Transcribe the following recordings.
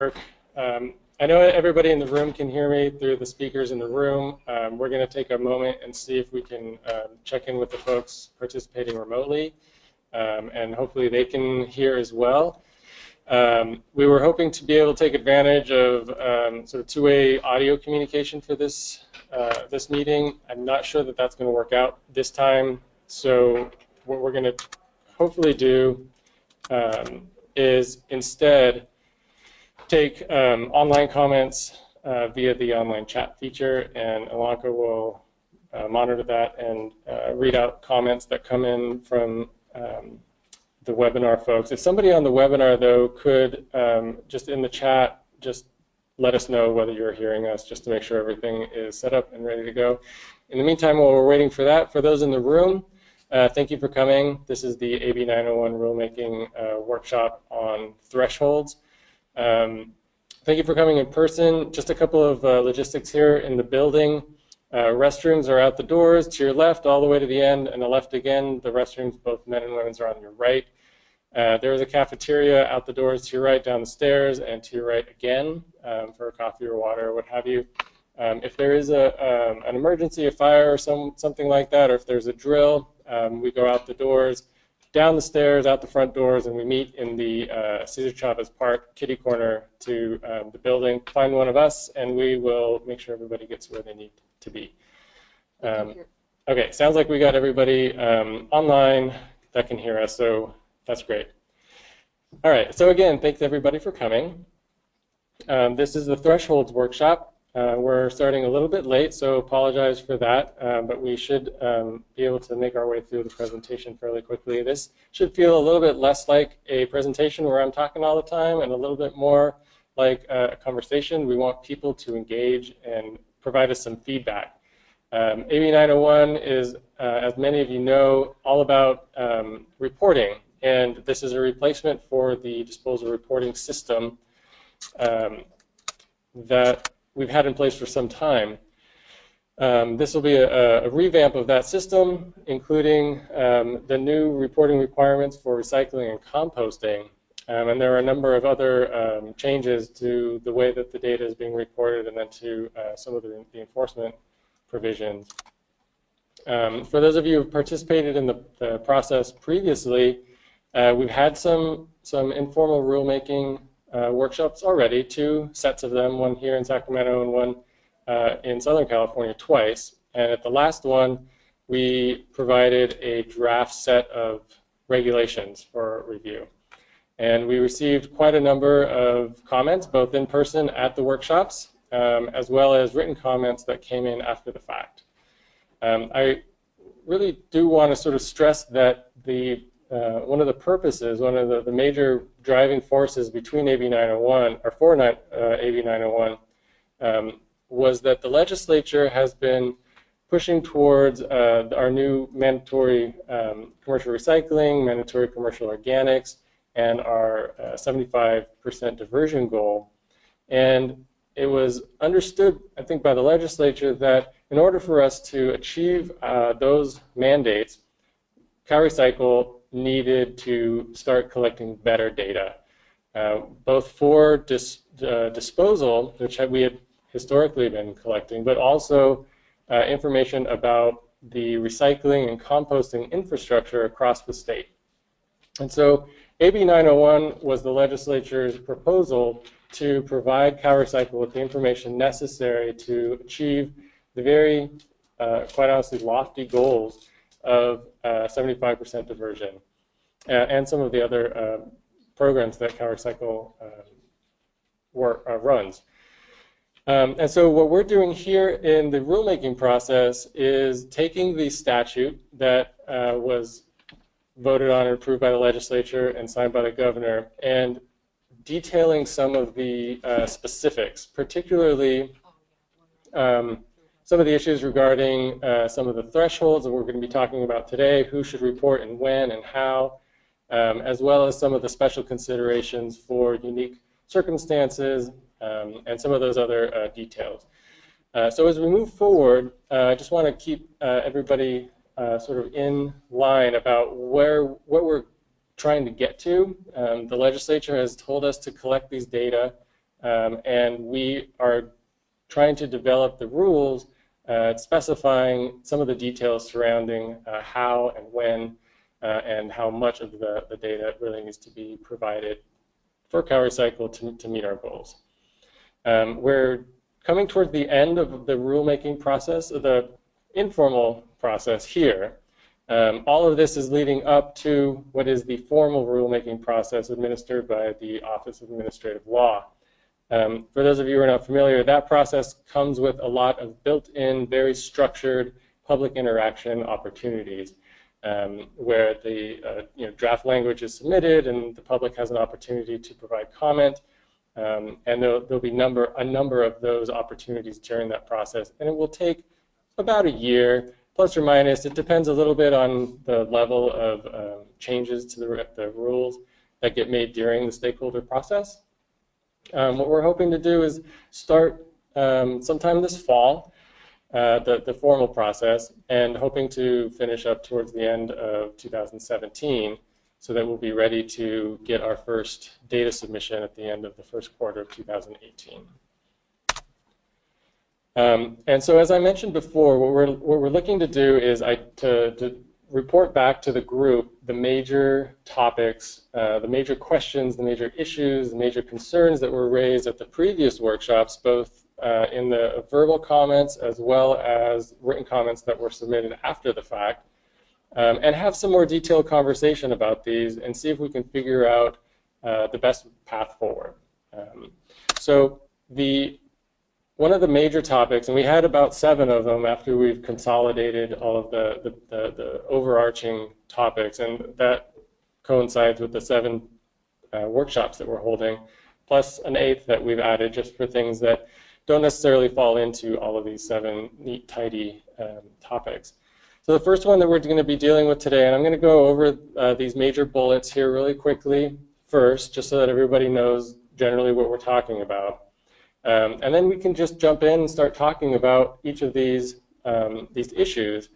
I know everybody in the room can hear me through the speakers in the room. We're going to take a moment and see if we can check in with the folks participating remotely, and hopefully they can hear as well. We were hoping to be able to take advantage of sort of two-way audio communication for this meeting. I'm not sure that that's going to work out this time, so what we're going to hopefully do is instead take online comments via the online chat feature, and Alanka will monitor that and read out comments that come in from the webinar folks. If somebody on the webinar, though, could just in the chat, just let us know whether you're hearing us, just to make sure everything is set up and ready to go. In the meantime, while we're waiting for that, for those in the room, thank you for coming. This is the AB 901 rulemaking workshop on thresholds. Thank you for coming in person. Just a couple of logistics here in the building. Restrooms are out the doors to your left all the way to the end, and the left again. The restrooms, both men and women's, are on your right. There is a cafeteria out the doors to your right down the stairs, and to your right again for coffee or water or what have you. If there is an emergency, a fire or something like that, or if there's a drill, we go out the doors, down the stairs, out the front doors, and we meet in the Cesar Chavez Park kitty corner to the building. Find one of us, and we will make sure everybody gets where they need to be. Okay, sounds like we got everybody online that can hear us, so that's great. All right, so again, thanks everybody for coming. This is the Thresholds Workshop. We're starting a little bit late, so apologize for that, but we should be able to make our way through the presentation fairly quickly. This should feel a little bit less like a presentation where I'm talking all the time and a little bit more like a conversation. We want people to engage and provide us some feedback. AB 901 is, as many of you know, all about reporting, and this is a replacement for the disposal reporting system that we've had in place for some time. This will be a revamp of that system, including the new reporting requirements for recycling and composting. And there are a number of other changes to the way that the data is being reported, and then to some of the enforcement provisions. For those of you who have participated in the process previously, we've had some informal rulemaking workshops already, 2 sets of them, one here in Sacramento and one in Southern California twice. And at the last one, we provided a draft set of regulations for review. And we received quite a number of comments, both in person at the workshops, as well as written comments that came in after the fact. I really do want to sort of stress that one of the purposes, one of the major driving forces between AB 901, or for AB 901, was that the legislature has been pushing towards our new mandatory commercial recycling, mandatory commercial organics, and our 75% diversion goal. And it was understood, I think, by the legislature that in order for us to achieve those mandates, CalRecycle needed to start collecting better data, both for disposal, which we had historically been collecting, but also information about the recycling and composting infrastructure across the state. And so AB 901 was the legislature's proposal to provide CalRecycle with the information necessary to achieve the very, quite honestly, lofty goals of 75% diversion, and some of the other programs that CalRecycle runs. And so what we're doing here in the rulemaking process is taking the statute that was voted on and approved by the legislature and signed by the governor, and detailing some of the specifics, particularly some of the issues regarding some of the thresholds that we're going to be talking about today, who should report and when and how, as well as some of the special considerations for unique circumstances and some of those other details. So as we move forward, I just want to keep everybody sort of in line about what we're trying to get to. The legislature has told us to collect these data and we are trying to develop the rules specifying some of the details surrounding how and when and how much of the data really needs to be provided for CalRecycle to meet our goals. We're coming towards the end of the rulemaking process, the informal process here. All of this is leading up to what is the formal rulemaking process administered by the Office of Administrative Law. For those of you who are not familiar, that process comes with a lot of built-in, very structured public interaction opportunities, where the draft language is submitted and the public has an opportunity to provide comment. And there'll be a number of those opportunities during that process, and it will take about a year, plus or minus. It depends a little bit on the level of changes to the rules that get made during the stakeholder process. What we're hoping to do is start sometime this fall, the formal process, and hoping to finish up towards the end of 2017, so that we'll be ready to get our first data submission at the end of the first quarter of 2018. And so, as I mentioned before, what we're looking to do is to report back to the group the major topics, the major questions, the major issues, the major concerns that were raised at the previous workshops, both in the verbal comments as well as written comments that were submitted after the fact, and have some more detailed conversation about these and see if we can figure out the best path forward. So one of the major topics, and we had about 7 of them after we've consolidated all of the overarching topics, and that coincides with the 7 workshops that we're holding, plus an 8th that we've added just for things that don't necessarily fall into all of these 7 neat, tidy topics. So the first one that we're going to be dealing with today, and I'm going to go over these major bullets here really quickly first, just so that everybody knows generally what we're talking about. And then we can just jump in and start talking about each of these issues.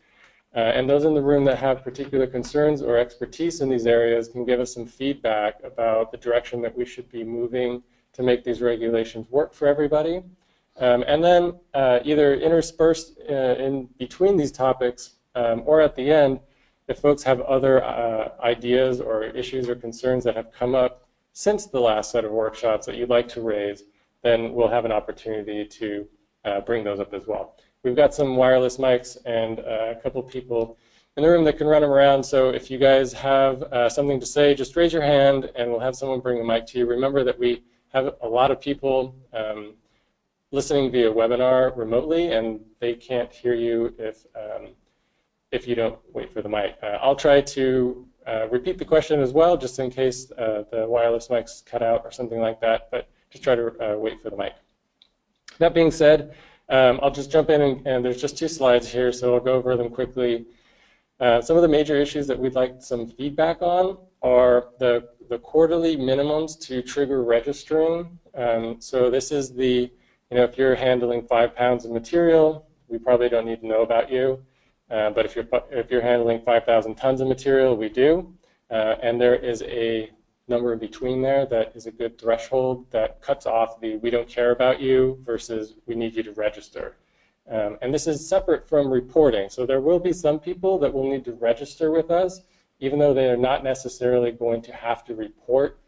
And those in the room that have particular concerns or expertise in these areas can give us some feedback about the direction that we should be moving to make these regulations work for everybody. And then either interspersed in between these topics or at the end, if folks have other ideas or issues or concerns that have come up since the last set of workshops that you'd like to raise, then we'll have an opportunity to bring those up as well. We've got some wireless mics and a couple people in the room that can run them around, so if you guys have something to say, just raise your hand and we'll have someone bring a mic to you. Remember that we have a lot of people listening via webinar remotely, and they can't hear you if you don't wait for the mic. I'll try to repeat the question as well, just in case the wireless mics cut out or something like that, but just try to wait for the mic. That being said, I'll just jump in, and there's just 2 slides here, so I'll go over them quickly. Some of the major issues that we'd like some feedback on are the quarterly minimums to trigger registering. So this is if you're handling 5 pounds of material, we probably don't need to know about you. But if you're handling 5,000 tons of material, we do. And there is a number in between there that is a good threshold that cuts off the we don't care about you versus we need you to register. And this is separate from reporting. So there will be some people that will need to register with us, even though they are not necessarily going to have to report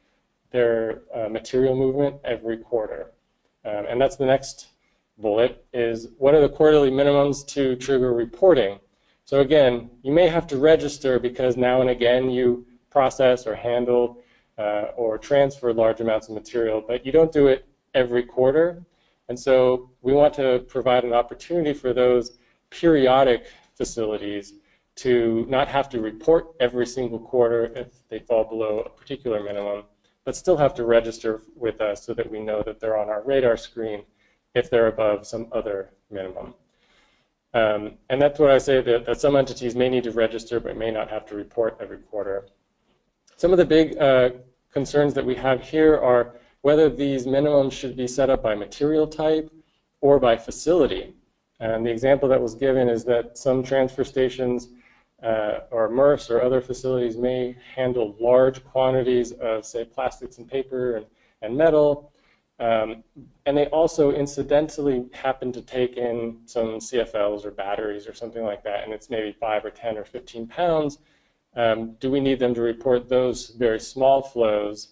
their material movement every quarter. And that's the next bullet, is what are the quarterly minimums to trigger reporting? So again, you may have to register because now and again you process or handle or transfer large amounts of material, but you don't do it every quarter. And so we want to provide an opportunity for those periodic facilities to not have to report every single quarter if they fall below a particular minimum, but still have to register with us so that we know that they're on our radar screen if they're above some other minimum. And that's what I say, that some entities may need to register but may not have to report every quarter. Some of the big concerns that we have here are whether these minimums should be set up by material type or by facility. And the example that was given is that some transfer stations or MRFs or other facilities may handle large quantities of, say, plastics and paper and metal, And they also incidentally happen to take in some CFLs or batteries or something like that, and it's maybe 5 or 10 or 15 pounds. Do we need them to report those very small flows,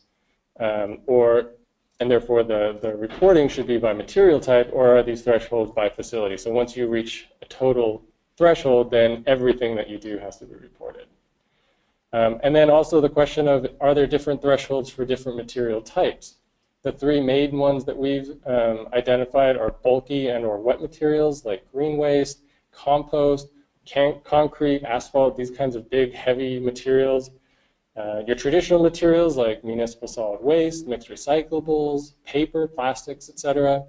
and therefore the reporting should be by material type, or are these thresholds by facility? So once you reach a total threshold, then everything that you do has to be reported. And then also the question of, are there different thresholds for different material types? The three main ones that we've identified are bulky and or wet materials like green waste, compost, concrete, asphalt, these kinds of big, heavy materials. Your traditional materials like municipal solid waste, mixed recyclables, paper, plastics, etc.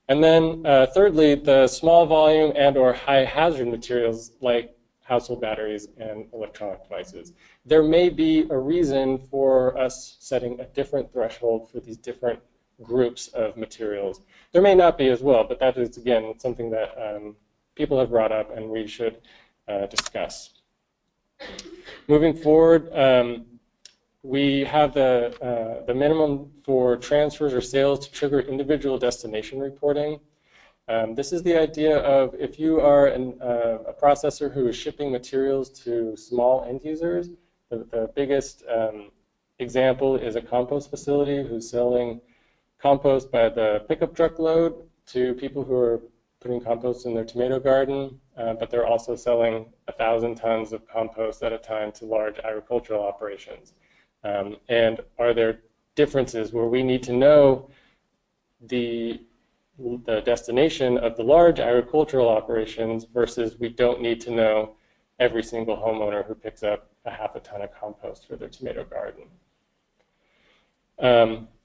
And then thirdly, the small volume and or high hazard materials like household batteries and electronic devices. There may be a reason for us setting a different threshold for these different groups of materials. There may not be as well, but that is, again, something that people have brought up and we should discuss. Moving forward, we have the minimum for transfers or sales to trigger individual destination reporting. This is the idea of, if you are a processor who is shipping materials to small end users, the biggest example is a compost facility who's selling compost by the pickup truck load to people who are putting compost in their tomato garden, but they're also selling 1,000 tons of compost at a time to large agricultural operations. And are there differences where we need to know the destination of the large agricultural operations versus we don't need to know every single homeowner who picks up a half a ton of compost for their tomato garden?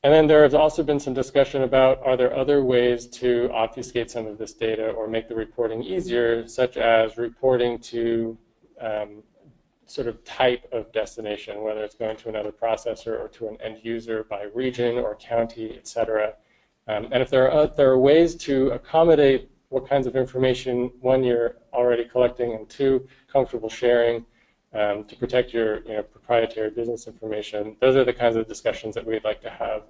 And then there has also been some discussion about, are there other ways to obfuscate some of this data or make the reporting easier, such as reporting to sort of type of destination, whether it's going to another processor or to an end user by region or county, et cetera. And if there are ways to accommodate what kinds of information, one, you're already collecting, and two, comfortable sharing to protect your proprietary business information, those are the kinds of discussions that we'd like to have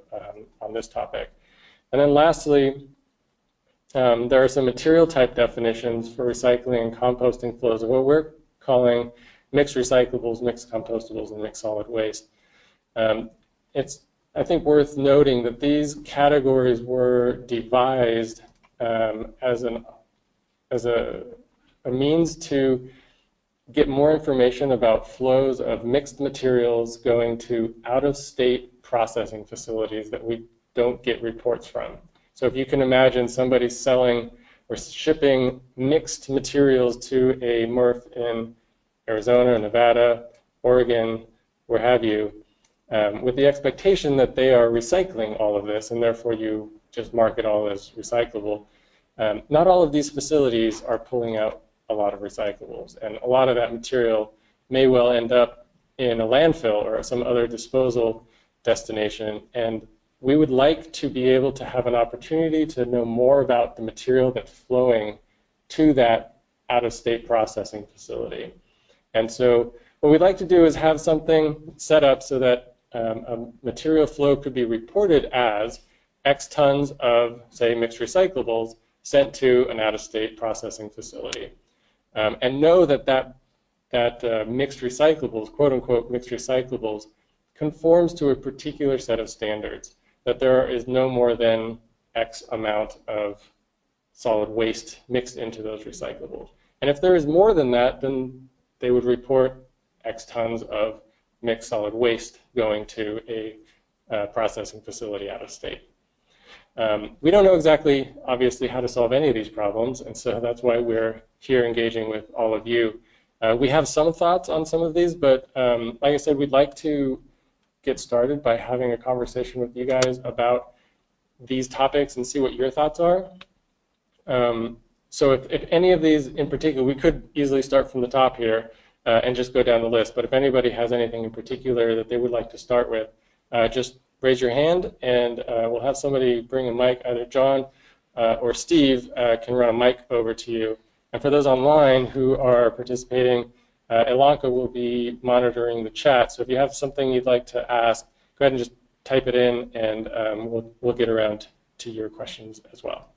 on this topic. And then lastly, there are some material type definitions for recycling and composting flows of what we're calling mixed recyclables, mixed compostables, and mixed solid waste. It's, I think, worth noting that these categories were devised as a means to get more information about flows of mixed materials going to out-of-state processing facilities that we don't get reports from. So if you can imagine somebody selling or shipping mixed materials to a MRF in Arizona, Nevada, Oregon, where have you, with the expectation that they are recycling all of this, and therefore you just mark it all as recyclable. Not all of these facilities are pulling out a lot of recyclables, and a lot of that material may well end up in a landfill or some other disposal destination, and we would like to be able to have an opportunity to know more about the material that's flowing to that out-of-state processing facility. And so what we'd like to do is have something set up so that a material flow could be reported as X tons of, say, mixed recyclables sent to an out-of-state processing facility. And know that mixed recyclables, quote-unquote mixed recyclables, conforms to a particular set of standards, that there is no more than X amount of solid waste mixed into those recyclables. And if there is more than that, then they would report X tons of mixed solid waste going to a processing facility out of state. We don't know exactly, obviously, how to solve any of these problems, and so that's why we're here engaging with all of you. We have some thoughts on some of these, but like I said, we'd like to get started by having a conversation with you guys about these topics and see what your thoughts are. So if any of these in particular, we could easily start from the top here and just go down the list, but if anybody has anything in particular that they would like to start with, just raise your hand, and we'll have somebody bring a mic. Either John or Steve can run a mic over to you. And for those online who are participating, Ilanka will be monitoring the chat. So if you have something you'd like to ask, go ahead and just type it in, and we'll get around to your questions as well.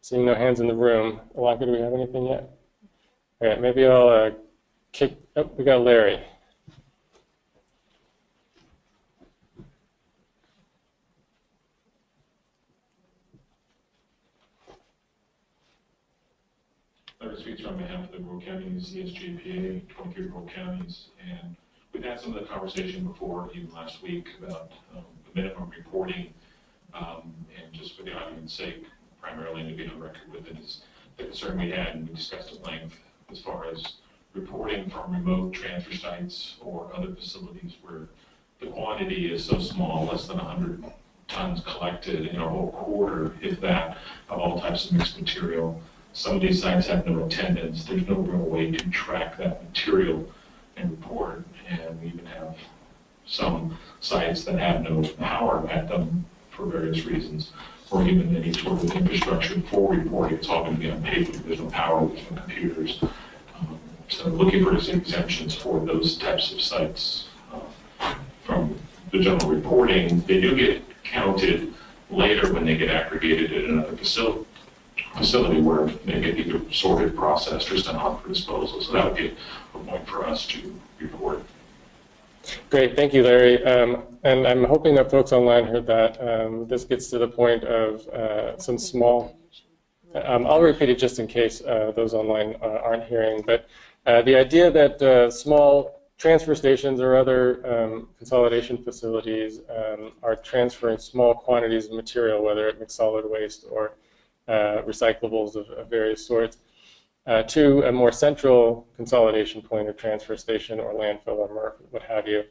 Seeing no hands in the room, Alaka, do we have anything yet? All right, maybe I'll we got Larry. Larry speaks on behalf of the rural counties, the SGPA, 23 rural counties, and we've had some of the conversation before, even last week, about the minimum reporting, and just for the audience's sake, primarily to be on record with it, is the concern we had, and we discussed at length, as far as reporting from remote transfer sites or other facilities where the quantity is so small, less than 100 tons collected in a whole quarter, if that, of all types of mixed material. Some of these sites have no attendance. There's no real way to track that material and report. And we even have some sites that have no power at them for various reasons, or even any sort of infrastructure for reporting. It's all going to be on paper. There's no power, there's no computers. So looking for exemptions for those types of sites from the general reporting. They do get counted later when they get aggregated at another facility where they get either sorted, processed, or sent off for disposal. So that would be a point for us to report. Great, thank you, Larry. And I'm hoping that folks online heard that. This gets to the point of some small, I'll repeat it just in case those online aren't hearing, but the idea that small transfer stations or other consolidation facilities are transferring small quantities of material, whether it mixed solid waste or recyclables of various sorts, to a more central consolidation point or transfer station or landfill or MRF, what have you,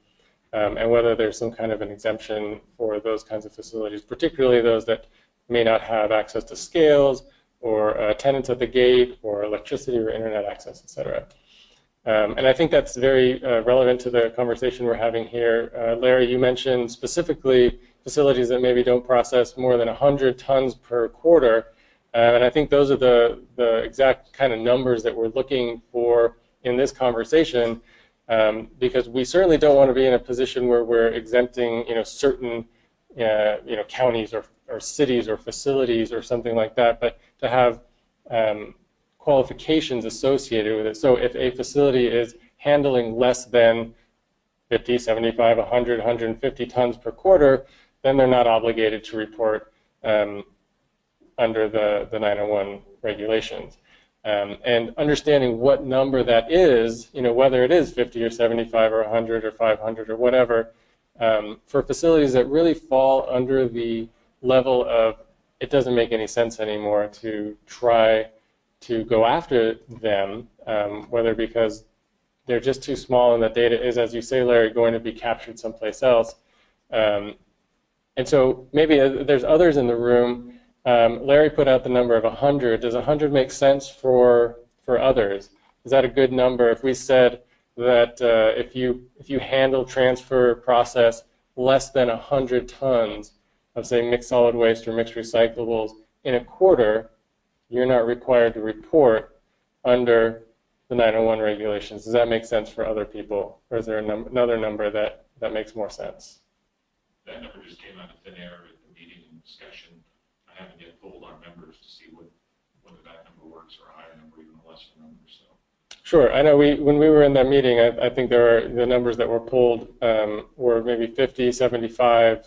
and whether there's some kind of an exemption for those kinds of facilities, particularly those that may not have access to scales or tenants at the gate or electricity or internet access, et cetera. And I think that's very relevant to the conversation we're having here. Larry, you mentioned specifically facilities that maybe don't process more than 100 tons per quarter. And I think those are the exact kind of numbers that we're looking for in this conversation, because we certainly don't want to be in a position where we're exempting, certain, counties or cities or facilities or something like that, but to have qualifications associated with it. So if a facility is handling less than 50, 75, 100, 150 tons per quarter, then they're not obligated to report under the 901 regulations. And understanding what number that is, whether it is 50 or 75 or 100 or 500 or whatever, for facilities that really fall under the level of it doesn't make any sense anymore to try to go after them, whether because they're just too small and the data is, as you say, Larry, going to be captured someplace else. And so maybe there's others in the room. Larry put out the number of 100. Does 100 make sense for others? Is that a good number? If we said that if you handle, transfer, process less than 100 tons of, say, mixed solid waste or mixed recyclables in a quarter, you're not required to report under the 901 regulations. Does that make sense for other people? Or is there another number that makes more sense? That number just came out of thin air at the meeting and discussion. I haven't yet polled our members to see whether that number works or a higher number, even a lesser number. So. Sure. I know when we were in that meeting, I think the numbers that were pulled were maybe 50, 75,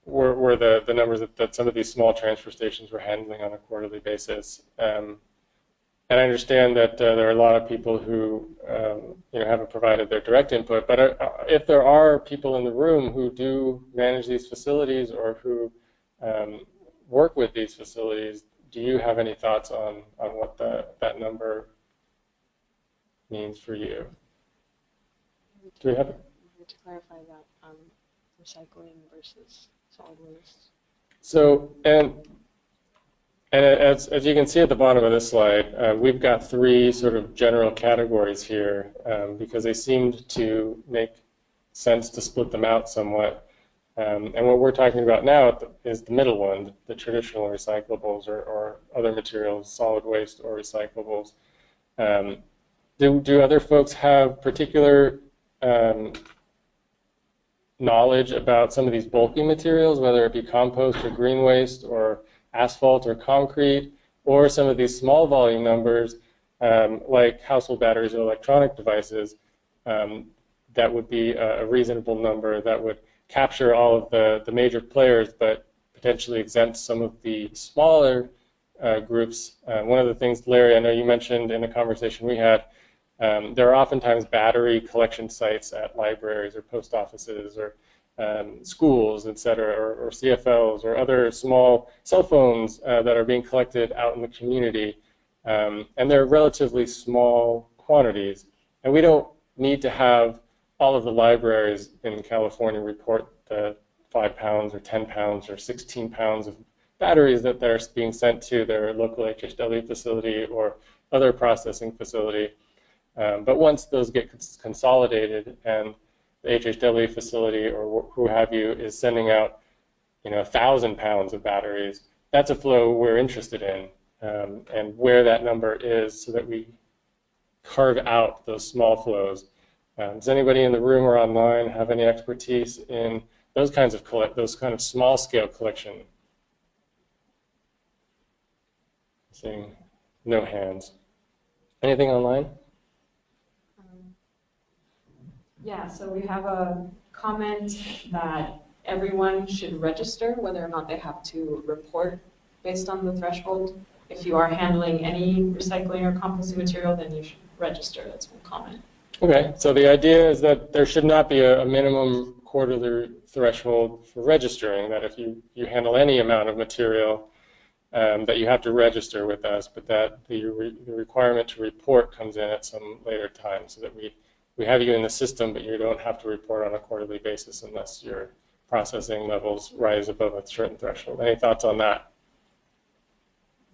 were the numbers that some of these small transfer stations were handling on a quarterly basis. And I understand that there are a lot of people who haven't provided their direct input, but if there are people in the room who do manage these facilities or who work with these facilities, do you have any thoughts on what that number means for you? Do we have to clarify that recycling versus solid waste? So, and as you can see at the bottom of this slide, we've got three sort of general categories here because they seemed to make sense to split them out somewhat. And what we're talking about now is the middle one, the traditional recyclables or other materials, solid waste or recyclables. Do other folks have particular knowledge about some of these bulky materials, whether it be compost or green waste or asphalt or concrete, or some of these small volume numbers like household batteries or electronic devices, that would be a reasonable number that would capture all of the major players, but potentially exempt some of the smaller groups. One of the things, Larry, I know you mentioned in the conversation we had, there are oftentimes battery collection sites at libraries or post offices or schools, et cetera, or CFLs or other small cell phones that are being collected out in the community. And they're relatively small quantities. And we don't need to have all of the libraries in California report the 5 pounds or 10 pounds or 16 pounds of batteries that they're being sent to their local HHW facility or other processing facility. But once those get consolidated and the HHW facility or who have you is sending out, 1,000 pounds of batteries, that's a flow we're interested in, and where that number is so that we carve out those small flows. Does anybody in the room or online have any expertise in those kinds of small scale collection? Seeing no hands. Anything online? Yeah, so we have a comment that everyone should register whether or not they have to report based on the threshold. If you are handling any recycling or composting material, then you should register. That's one comment. Okay, so the idea is that there should not be a minimum quarterly threshold for registering, that if you handle any amount of material, that you have to register with us, but that the requirement to report comes in at some later time so that we have you in the system, but you don't have to report on a quarterly basis unless your processing levels rise above a certain threshold. Any thoughts on that?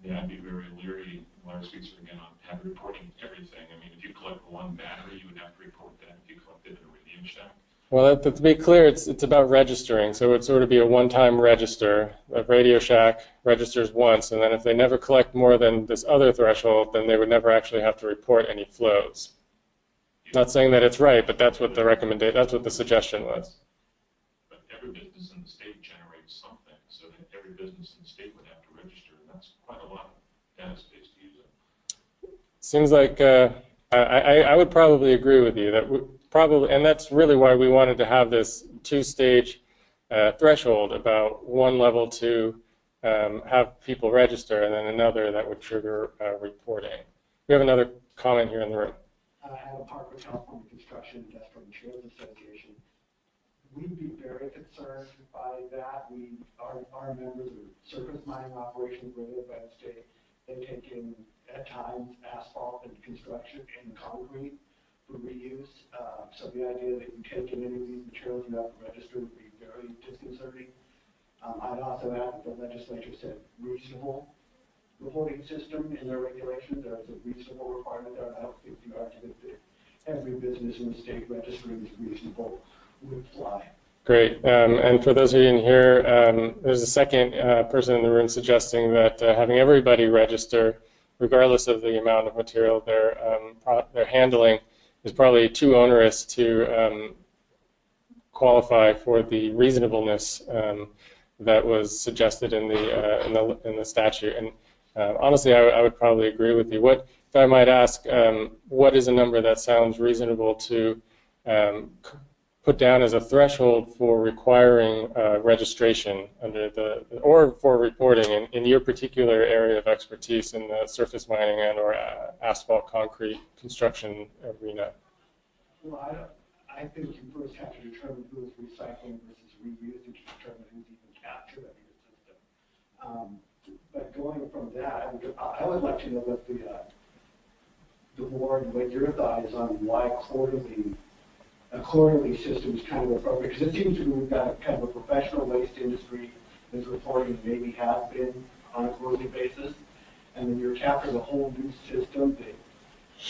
Yeah, I'd be very leery, Larry speaks again, on reporting everything. I mean, if you collect one battery, you would have to report that if you collected a Radio Shack. Well, to be clear, it's about registering. So it would sort of be a one-time register. A Radio Shack registers once, and then if they never collect more than this other threshold, then they would never actually have to report any flows. Not saying that it's right, but that's what the suggestion was. But every business in the state generates something, so that every business in the state would have to register, and that's quite a lot of data space to use it. Seems like I would probably agree with you that and that's really why we wanted to have this two-stage threshold, about one level to have people register, and then another that would trigger reporting. We have another comment here in the room. Adam Parker, California Construction Industrial Materials Association. We'd be very concerned by that. Our members of surface mining operations regulated by the state. They take in, at times, asphalt and construction and concrete for reuse. So the idea that you take in any of these materials you have to register would be very disconcerting. I'd also add that the legislature said reasonable reporting system in their regulations. There is a reasonable requirement there, and I don't think the argument that every business in the state registering is reasonable would fly. Great. And for those of you in here, there's a second person in the room suggesting that having everybody register, regardless of the amount of material they're handling, is probably too onerous to qualify for the reasonableness that was suggested in the statute. And honestly, I would probably agree with you. What, if I might ask, what is a number that sounds reasonable to put down as a threshold for requiring registration or for reporting in your particular area of expertise in the surface mining and or asphalt concrete construction arena? Well, I think you first have to determine who is recycling versus reusing to determine who's even captured in your system. But going from that, I would like to know what the board, what your thought is on why a quarterly system is kind of appropriate, because it seems to me we've got kind of a professional waste industry that's reporting maybe has been on a quarterly basis, and then you're capturing a whole new system,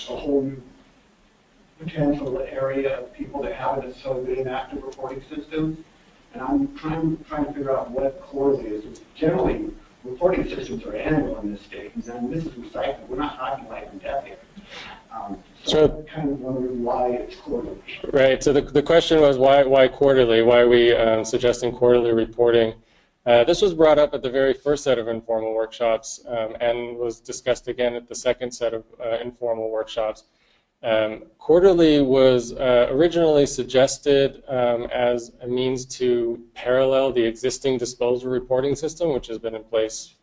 a whole new potential area of people that haven't necessarily been in active reporting systems, and I'm trying to figure out what quarterly is. Generally, reporting systems are annual in this state, and then this is recycling. We're not talking life and death here. So I'm kind of wondering why it's quarterly. Right. So the question was why quarterly? Why are we suggesting quarterly reporting? This was brought up at the very first set of informal workshops and was discussed again at the second set of informal workshops. Quarterly was originally suggested as a means to parallel the existing disposal reporting system, which has been in place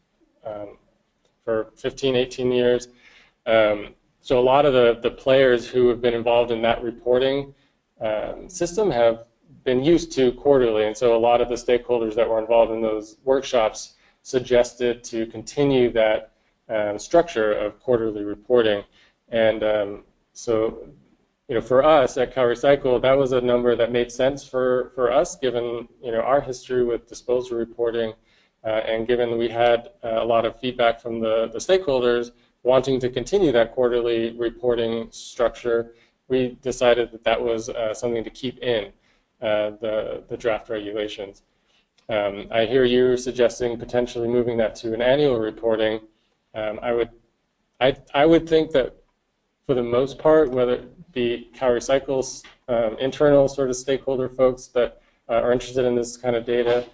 for 15, 18 years. So a lot of the players who have been involved in that reporting system have been used to quarterly, and so a lot of the stakeholders that were involved in those workshops suggested to continue that structure of quarterly reporting. And so, for us at CalRecycle, that was a number that made sense for us, given our history with disposal reporting, and given we had a lot of feedback from the stakeholders wanting to continue that quarterly reporting structure. We decided that was something to keep in the draft regulations. I hear you suggesting potentially moving that to an annual reporting. I would think that for the most part, whether it be CalRecycle's internal sort of stakeholder folks that are interested in this kind of data,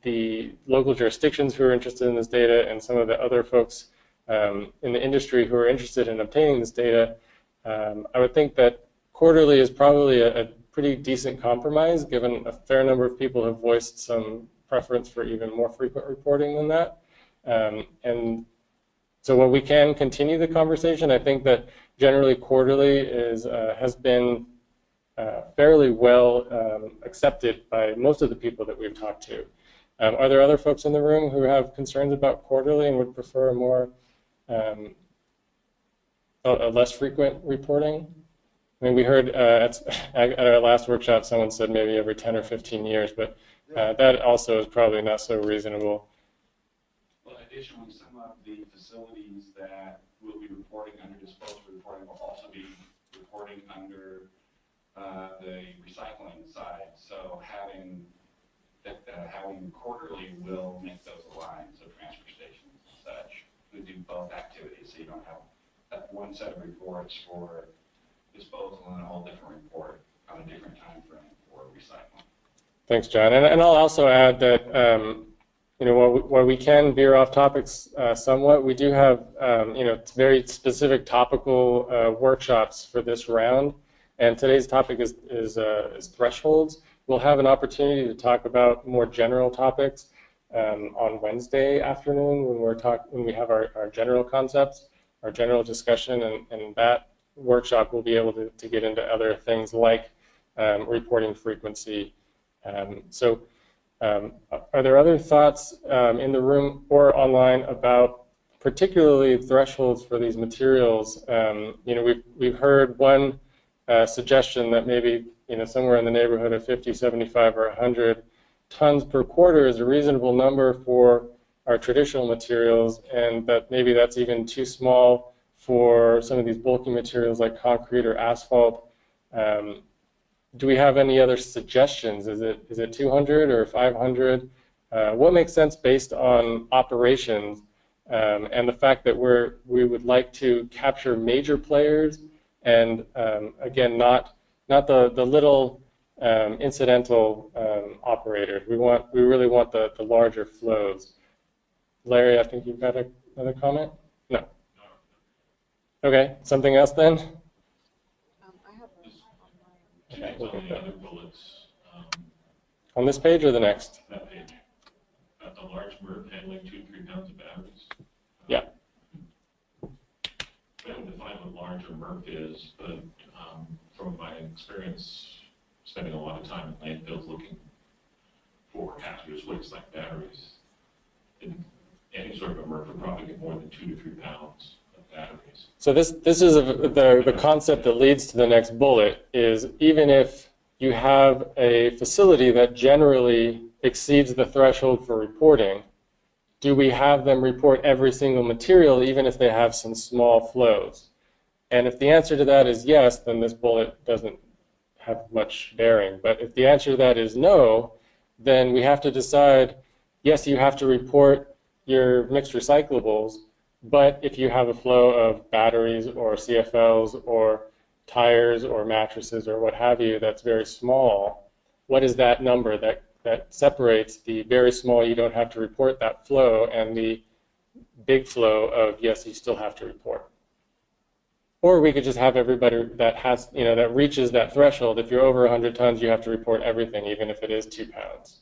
the local jurisdictions who are interested in this data, and some of the other folks in the industry who are interested in obtaining this data, I would think that quarterly is probably a pretty decent compromise, given a fair number of people have voiced some preference for even more frequent reporting than that. And so while we can continue the conversation, I think that generally quarterly has been fairly well accepted by most of the people that we've talked to. Are there other folks in the room who have concerns about quarterly and would prefer a more a less frequent reporting? I mean, we heard at our last workshop someone said maybe every 10 or 15 years, but that also is probably not so reasonable. Well, additionally, some of the facilities that will be reporting under disposal reporting will also be reporting under the recycling side. So having quarterly will make those align. So transfer stations and such who do both activities, so you don't have one set of reports for disposal and a whole different report on a different time frame for recycling. Thanks, John. And I'll also add that while we can veer off topics somewhat, we do have very specific topical workshops for this round. And today's topic is thresholds. We'll have an opportunity to talk about more general topics on Wednesday afternoon when we have our general concepts, our general discussion, and that workshop will be able to get into other things like reporting frequency. So are there other thoughts in the room or online about particularly thresholds for these materials? We've heard one suggestion that maybe somewhere in the neighborhood of 50, 75, or 100 tons per quarter is a reasonable number for our traditional materials, and that maybe that's even too small for some of these bulky materials like concrete or asphalt. Do we have any other suggestions? Is it 200 or 500? What makes sense based on operations and the fact that we would like to capture major players and again not the little incidental operators. We really want the larger flows. Larry, I think you've got another comment? No. Okay, something else then? I have Okay, we'll on get the that. other bullets, On this page or the next? that page, got the large MRF handling 2 to 3 pounds of batteries. Yeah. I haven't defined what large or MRF is, but from my experience spending a lot of time in landfills looking for hazardous waste like batteries, any sort of a MRF would probably get more than 2 to 3 pounds of batteries. So this is the concept that leads to the next bullet, is even if you have a facility that generally exceeds the threshold for reporting, do we have them report every single material even if they have some small flows? And if the answer to that is yes, then this bullet doesn't have much bearing. But if the answer to that is no, then we have to decide, yes, you have to report your mixed recyclables, But if you have a flow of batteries or CFLs or tires or mattresses or what have you that's very small, what is that number that separates the very small, you don't have to report that flow, and the big flow of, yes, you still have to report? Or we could just have everybody that has, that reaches that threshold. If you're over 100 tons, you have to report everything, even if it is 2 pounds.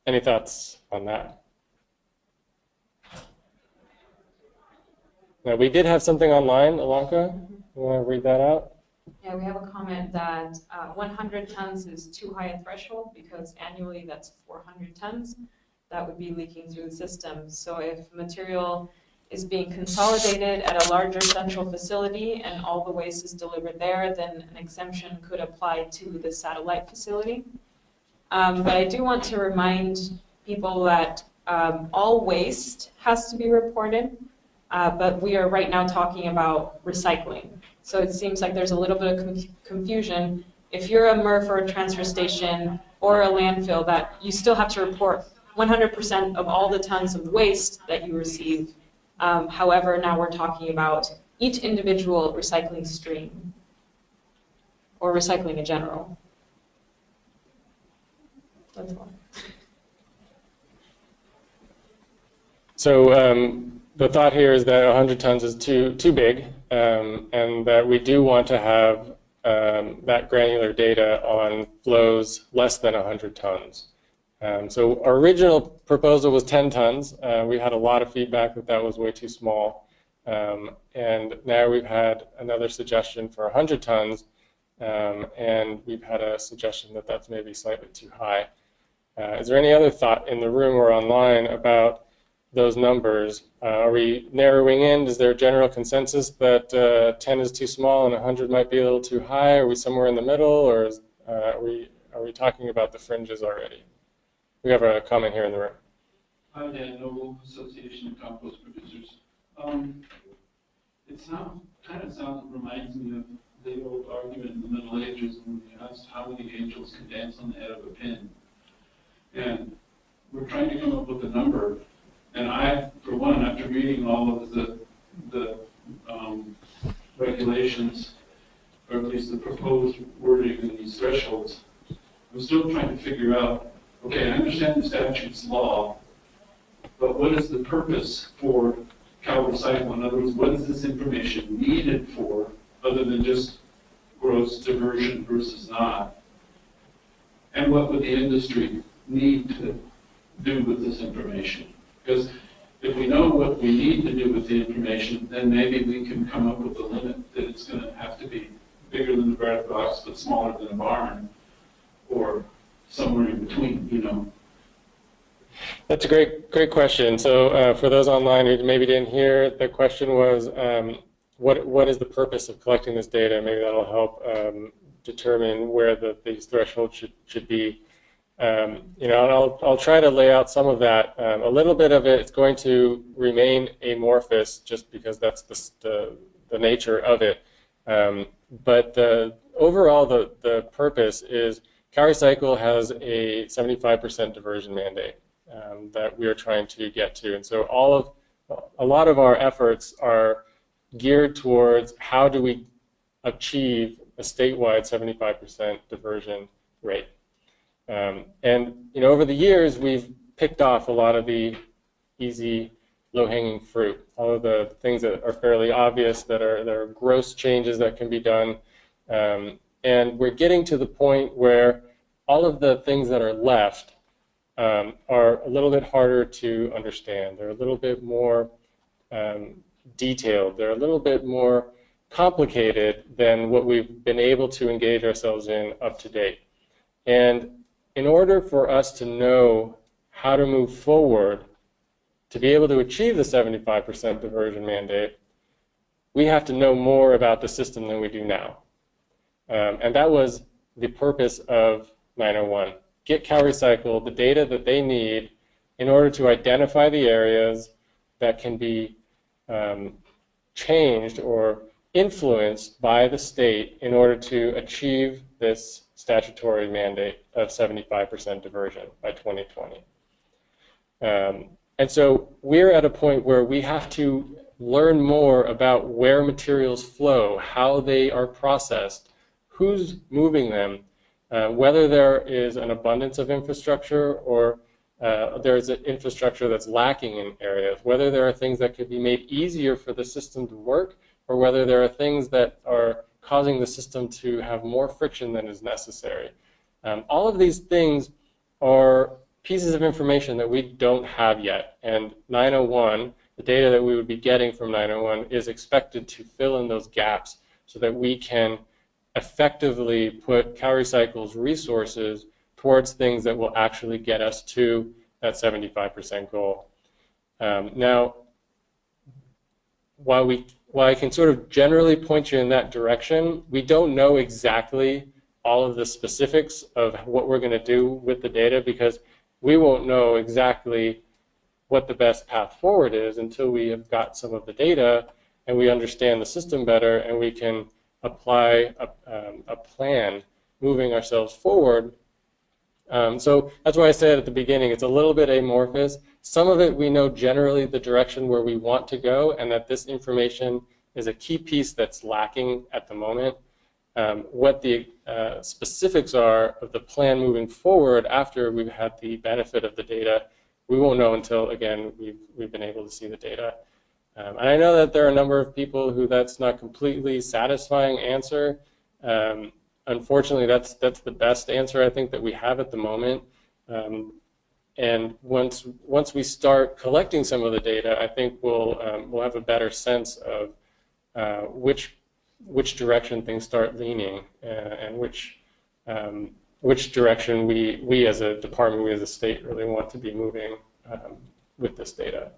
Any thoughts on that? Now, we did have something online, Alanka. You want to read that out? Yeah, we have a comment that 100 tons is too high a threshold because annually that's 400 tons that would be leaking through the system. So if material is being consolidated at a larger central facility and all the waste is delivered there, then an exemption could apply to the satellite facility. But I do want to remind people that all waste has to be reported. But we are right now talking about recycling. So it seems like there's a little bit of confusion. If you're a MRF or a transfer station or a landfill, that you still have to report 100% of all the tons of waste that you receive. However, now we're talking about each individual recycling stream or recycling in general. That's all. So the thought here is that 100 tons is too big, and that we do want to have that granular data on flows less than 100 tons. So our original proposal was 10 tons. We had a lot of feedback that that was way too small. And now we've had another suggestion for 100 tons, and we've had a suggestion that that's maybe slightly too high. Is there any other thought in the room or online about those numbers? Are we narrowing in? Is there a general consensus that 10 is too small and 100 might be a little too high? Are we somewhere in the middle, or are we talking about the fringes already? We have a comment here in the room. Hi, Dan Noble, Association of Compost Producers. It reminds me of the old argument in the Middle Ages when we asked how many angels can dance on the head of a pin. And we're trying to come up with a number. And I, for one, after reading all of the regulations, or at least the proposed wording in these thresholds, I'm still trying to figure out, okay, I understand the statute's law, but what is the purpose for CalRecycle? In other words, what is this information needed for, other than just gross diversion versus not? And what would the industry need to do with this information? Because if we know what we need to do with the information, then maybe we can come up with a limit that it's going to have to be bigger than the bread box but smaller than a barn, or somewhere in between, That's a great question. So for those online who maybe didn't hear, the question was, what is the purpose of collecting this data? Maybe that'll help determine where these thresholds should be. And I'll try to lay out some of that. A little bit of it is going to remain amorphous just because that's the nature of it. But overall, the purpose is CalRecycle has a 75% diversion mandate that we are trying to get to. And so a lot of our efforts are geared towards how do we achieve a statewide 75% diversion rate. And over the years, we've picked off a lot of the easy, low-hanging fruit, all of the things that are fairly obvious, that are gross changes that can be done. And we're getting to the point where all of the things that are left are a little bit harder to understand. They're a little bit more detailed. They're a little bit more complicated than what we've been able to engage ourselves in up to date. And in order for us to know how to move forward to be able to achieve the 75% diversion mandate, we have to know more about the system than we do now. And that was the purpose of 901. Get CalRecycle the data that they need in order to identify the areas that can be changed or influenced by the state in order to achieve this statutory mandate of 75% diversion by 2020. And so we're at a point where we have to learn more about where materials flow, how they are processed, who's moving them, whether there is an abundance of infrastructure or there's an infrastructure that's lacking in areas, whether there are things that could be made easier for the system to work, or whether there are things that are causing the system to have more friction than is necessary. All of these things are pieces of information that we don't have yet, and 901, the data that we would be getting from 901 is expected to fill in those gaps so that we can effectively put CalRecycle's resources towards things that will actually get us to that 75% goal. Now, while I can sort of generally point you in that direction, we don't know exactly all of the specifics of what we're going to do with the data, because we won't know exactly what the best path forward is until we have got some of the data and we understand the system better and we can apply a plan moving ourselves forward. So that's why I said at the beginning, it's a little bit amorphous. Some of it we know generally the direction where we want to go, and that this information is a key piece that's lacking at the moment. What the specifics are of the plan moving forward after we've had the benefit of the data, we won't know until, again, we've been able to see the data. And I know that there are a number of people who that's not completely satisfying answer. Unfortunately, that's the best answer I think that we have at the moment. And once we start collecting some of the data, I think we'll have a better sense of which direction things start leaning, and which direction we as a department, we as a state, really want to be moving with this data.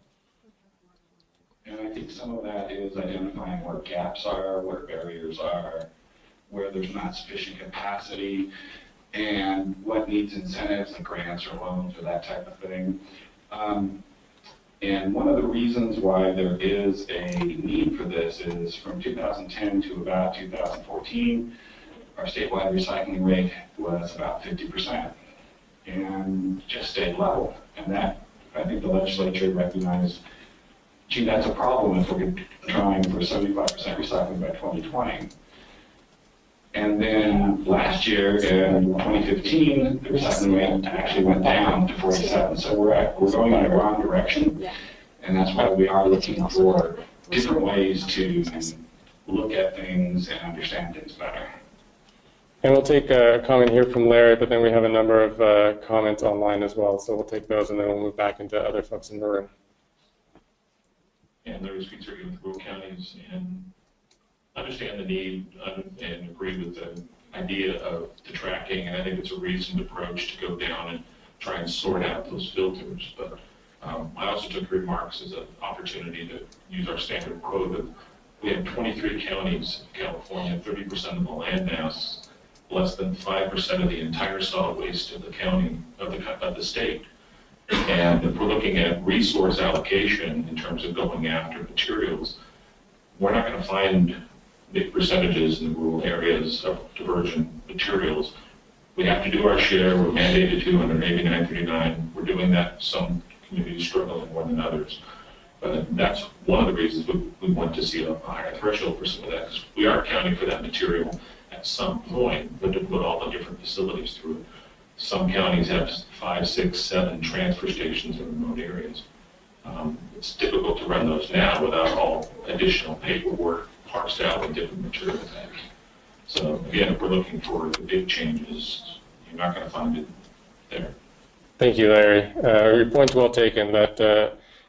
And I think some of that is identifying where gaps are, where barriers are, where there's not sufficient capacity, and what needs incentives, like grants or loans or that type of thing. And one of the reasons why there is a need for this is from 2010 to about 2014, our statewide recycling rate was about 50% and just stayed level. And that, I think the legislature recognized, gee, that's a problem if we're trying for 75% recycling by 2020. And then last year, in 2015, the recycling rate actually went down to 47. So we're going in the wrong direction, and that's why we are looking for different ways to look at things and understand things better. And we'll take a comment here from Larry, but then we have a number of comments online as well, so we'll take those and then we'll move back into other folks in the room. And Larry speaks here with rural counties and understand the need and agree with the idea of the tracking, and I think it's a reasoned approach to go down and try and sort out those filters. But I also took remarks as an opportunity to use our standard quote of, we have 23 counties in California, 30% of the land mass, less than 5% of the entire solid waste of the county, of the state. And if we're looking at resource allocation in terms of going after materials, we're not going to find big percentages in the rural areas of divergent materials. We have to do our share. We're mandated to under AB 939. We're doing that. Some communities struggling more than others. But that's one of the reasons we want to see a higher threshold for some of that, because we are accounting for that material at some point, but to put all the different facilities through it. Some counties have 5, 6, 7 transfer stations in remote areas. It's difficult to run those now without all additional paperwork parsed out with different material types. So again, if we're looking for the big changes, you're not going to find it there. Thank you, Larry. Your point's well taken that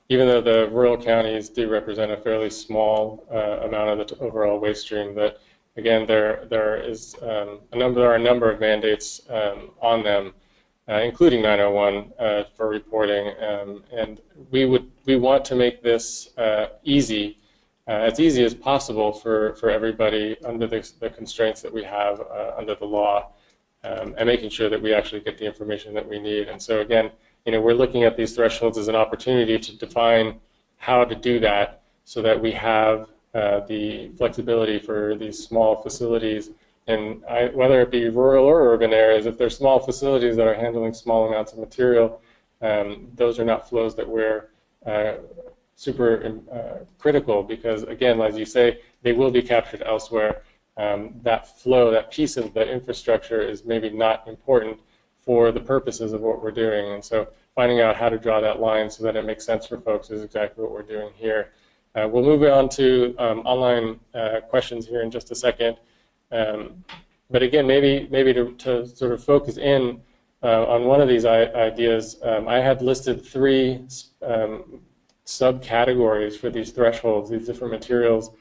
even though the rural counties do represent a fairly small amount of the overall waste stream, that again there are a number of mandates on them, including 901 for reporting, and we want to make this easy as possible for everybody under the constraints that we have under the law, and making sure that we actually get the information that we need. And so again, we're looking at these thresholds as an opportunity to define how to do that so that we have the flexibility for these small facilities, and whether it be rural or urban areas, if there's small facilities that are handling small amounts of material, those are not flows that we're super critical because, again, as you say, they will be captured elsewhere. That flow, that piece of the infrastructure is maybe not important for the purposes of what we're doing. And so finding out how to draw that line so that it makes sense for folks is exactly what we're doing here. We'll move on to online questions here in just a second. But again, maybe to sort of focus in on one of these ideas, I had listed 3 subcategories for these thresholds, these different materials,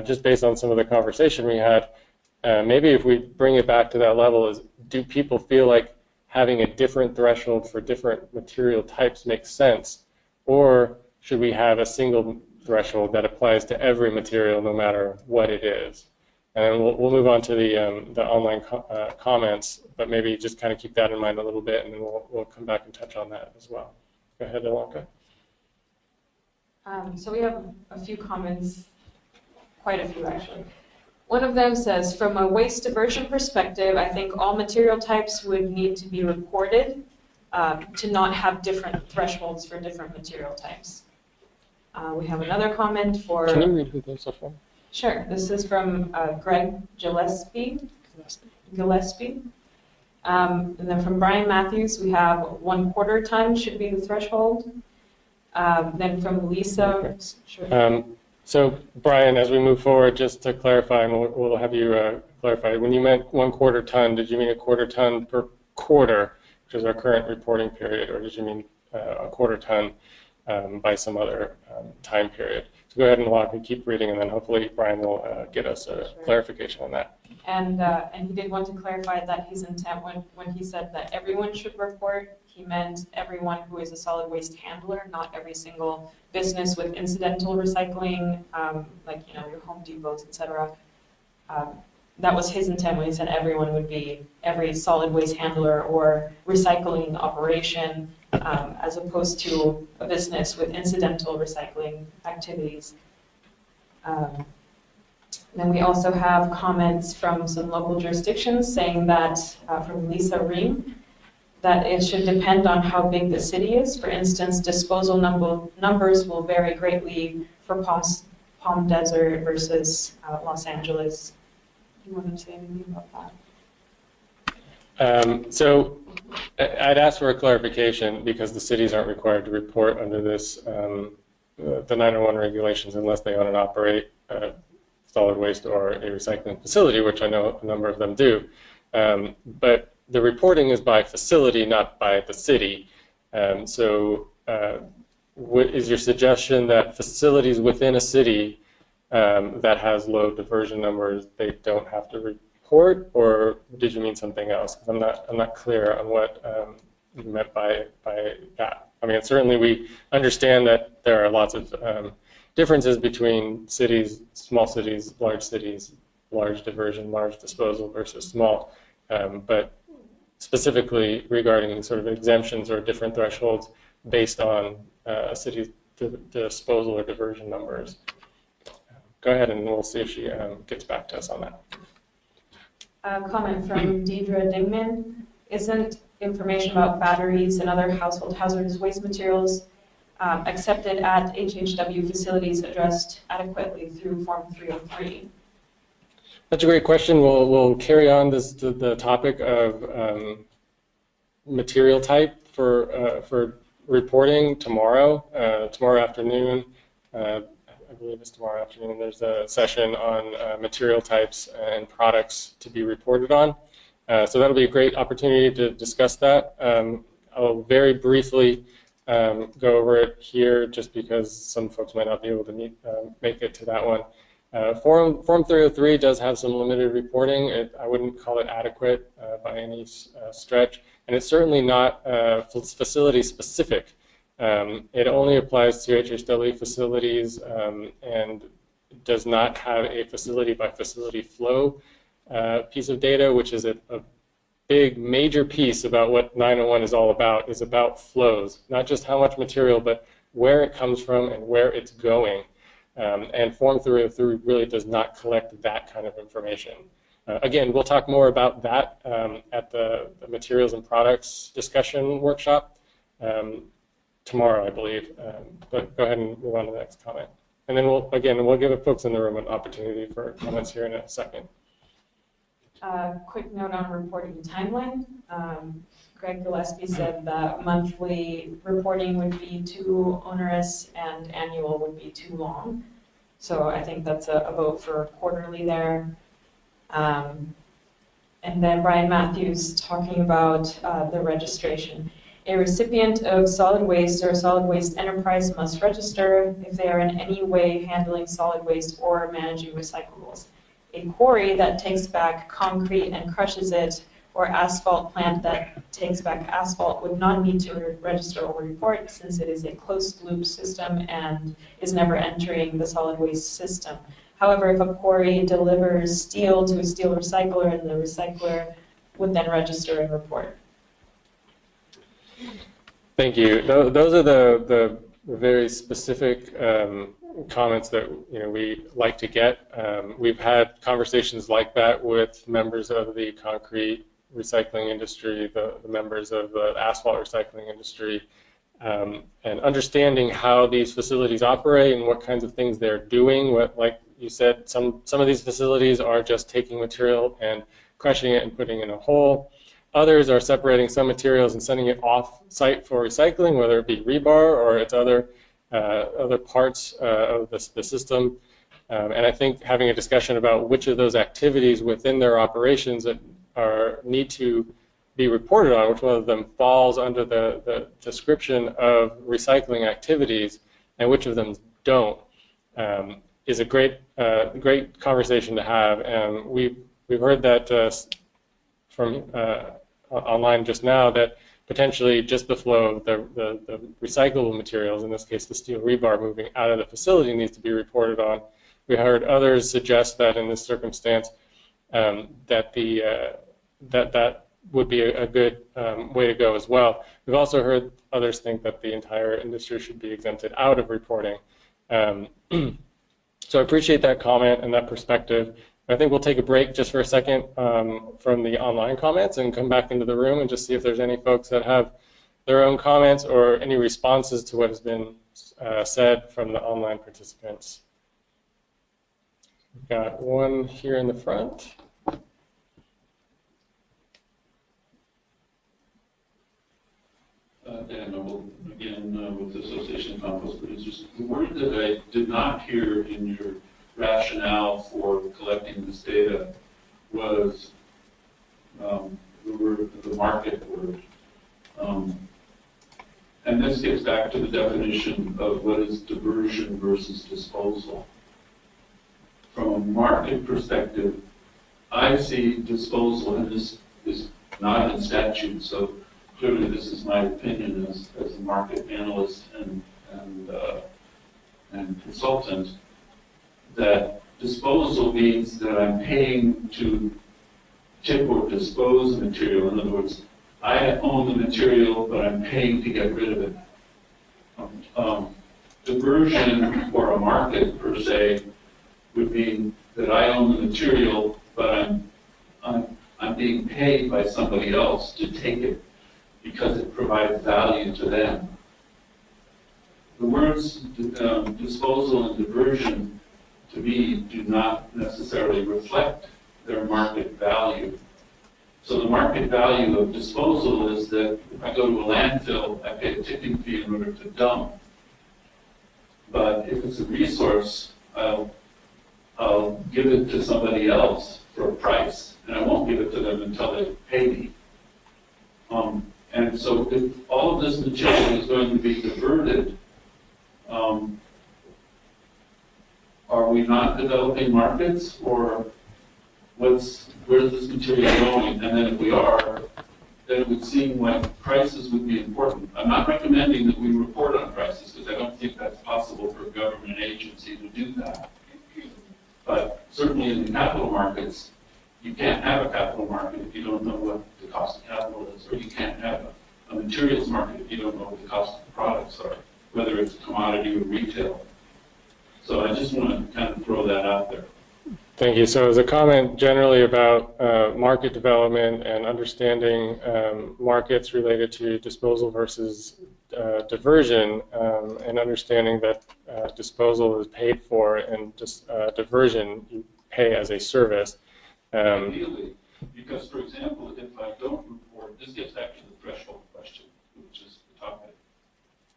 just based on some of the conversation we had. Maybe if we bring it back to that level, is do people feel like having a different threshold for different material types makes sense? Or should we have a single threshold that applies to every material no matter what it is? And then we'll move on to the online comments, but maybe just kind of keep that in mind a little bit, and then we'll come back and touch on that as well. Go ahead, Ilanka. So we have a few comments, quite a few actually. One of them says, from a waste diversion perspective, I think all material types would need to be reported to not have different thresholds for different material types. We have another comment for... Can you read who those are from? Sure. This is from Greg Gillespie. And then from Brian Matthews, we have 1/4 ton should be the threshold. Then from Lisa. Sure. So Brian, as we move forward, just to clarify, and we'll have you clarify, when you meant 1/4 ton, did you mean 1/4 ton per quarter, which is our current reporting period, or did you mean 1/4 ton by some other time period? So go ahead and walk and keep reading, and then hopefully Brian will get us a clarification on that. And he did want to clarify that his intent when he said that everyone should report, he meant everyone who is a solid waste handler, not every single business with incidental recycling, like your Home Depots, etc. That was his intent when he said everyone would be every solid waste handler or recycling operation, as opposed to a business with incidental recycling activities. Then we also have comments from some local jurisdictions saying that, from Lisa Ream, that it should depend on how big the city is. For instance, disposal numbers will vary greatly for Palm Desert versus Los Angeles. Do you want to say anything about that? So I'd ask for a clarification because the cities aren't required to report under this, the 901 regulations unless they own and operate solid waste or a recycling facility, which I know a number of them do. But the reporting is by facility, not by the city. What is your suggestion that facilities within a city that has low diversion numbers, they don't have to report, or did you mean something else? I'm not clear on what you meant by that. I mean, certainly we understand that there are lots of differences between cities, small cities, large diversion, large disposal versus small. But specifically regarding sort of exemptions or different thresholds based on a city's disposal or diversion numbers. Go ahead and we'll see if she gets back to us on that. A comment from Deidre Dingman. Isn't information about batteries and other household hazardous waste materials accepted at HHW facilities addressed adequately through Form 303? That's a great question. We'll carry on the topic of material type for reporting tomorrow. Tomorrow afternoon, I believe it's tomorrow afternoon, there's a session on material types and products to be reported on. So that'll be a great opportunity to discuss that. I'll very briefly go over it here just because some folks might not be able to make it to that one. Form 303 does have some limited reporting. I wouldn't call it adequate by any stretch, and it's certainly not facility specific. It only applies to HHW facilities and does not have a facility by facility flow piece of data, which is a big major piece about what 901 is all about, is about flows, not just how much material, but where it comes from and where it's going. And Form 303 really does not collect that kind of information. Again, we'll talk more about that at the materials and products discussion workshop. tomorrow, I believe. But go ahead and move on to the next comment. And then we'll give folks in the room an opportunity for comments here in a second. Quick note on reporting timeline. Greg Gillespie said that monthly reporting would be too onerous and annual would be too long. So I think that's a vote for quarterly there. And then Brian Matthews talking about the registration. A recipient of solid waste or a solid waste enterprise must register if they are in any way handling solid waste or managing recyclables. A quarry that takes back concrete and crushes it, or asphalt plant that takes back asphalt would not need to register or report, since it is a closed loop system and is never entering the solid waste system. However, if a quarry delivers steel to a steel recycler, and the recycler would then register and report. Thank you. Those are the very specific comments that we like to get. We've had conversations like that with members of the concrete recycling industry, the members of the asphalt recycling industry, and understanding how these facilities operate and what kinds of things they're doing. Like you said, some of these facilities are just taking material and crushing it and putting it in a hole. Others are separating some materials and sending it off-site for recycling, whether it be rebar or it's other parts of the system. And I think having a discussion about which of those activities within their operations that need to be reported on, which one of them falls under the description of recycling activities and which of them don't, is a great conversation to have. And we've heard that from online just now, that potentially just the flow of the recyclable materials, in this case the steel rebar moving out of the facility, needs to be reported on. We heard others suggest that in this circumstance that would be a good way to go as well. We've also heard others think that the entire industry should be exempted out of reporting. So I appreciate that comment and that perspective. I think we'll take a break just for a second from the online comments and come back into the room and just see if there's any folks that have their own comments or any responses to what has been said from the online participants. We've got one here in the front. Daniel, again, with the Association of Compost Producers, the word that I did not hear in your rationale for collecting this data was the market word. And this gets back to the definition of what is diversion versus disposal. From a market perspective, I see disposal, and this is not in statute, so clearly this is my opinion as a market analyst and consultant, that disposal means that I'm paying to tip or dispose of material. In other words, I own the material, but I'm paying to get rid of it. Diversion or a market per se would mean that I own the material, but I'm being paid by somebody else to take it because it provides value to them. The words disposal and diversion, to me, do not necessarily reflect their market value. So the market value of disposal is that if I go to a landfill, I pay a tipping fee in order to dump. But if it's a resource, I'll give it to somebody else for a price, and I won't give it to them until they pay me. And so if all of this material is going to be diverted, are we not developing markets, or where's this material going? And then if we are, then it would seem like prices would be important. I'm not recommending that we report on prices, because I don't think that's possible for a government agency to do that. But certainly in the capital markets, you can't have a capital market if you don't know what the cost of capital is, or you can't have a materials market if you don't know what the cost of the products are, whether it's commodity or retail. So I just want to kind of throw that out there. Thank you. So as a comment generally about market development and understanding markets related to disposal versus diversion and understanding that disposal is paid for and just diversion you pay as a service. Ideally, because for example, if I don't report, this gets back to the threshold question, which is the topic.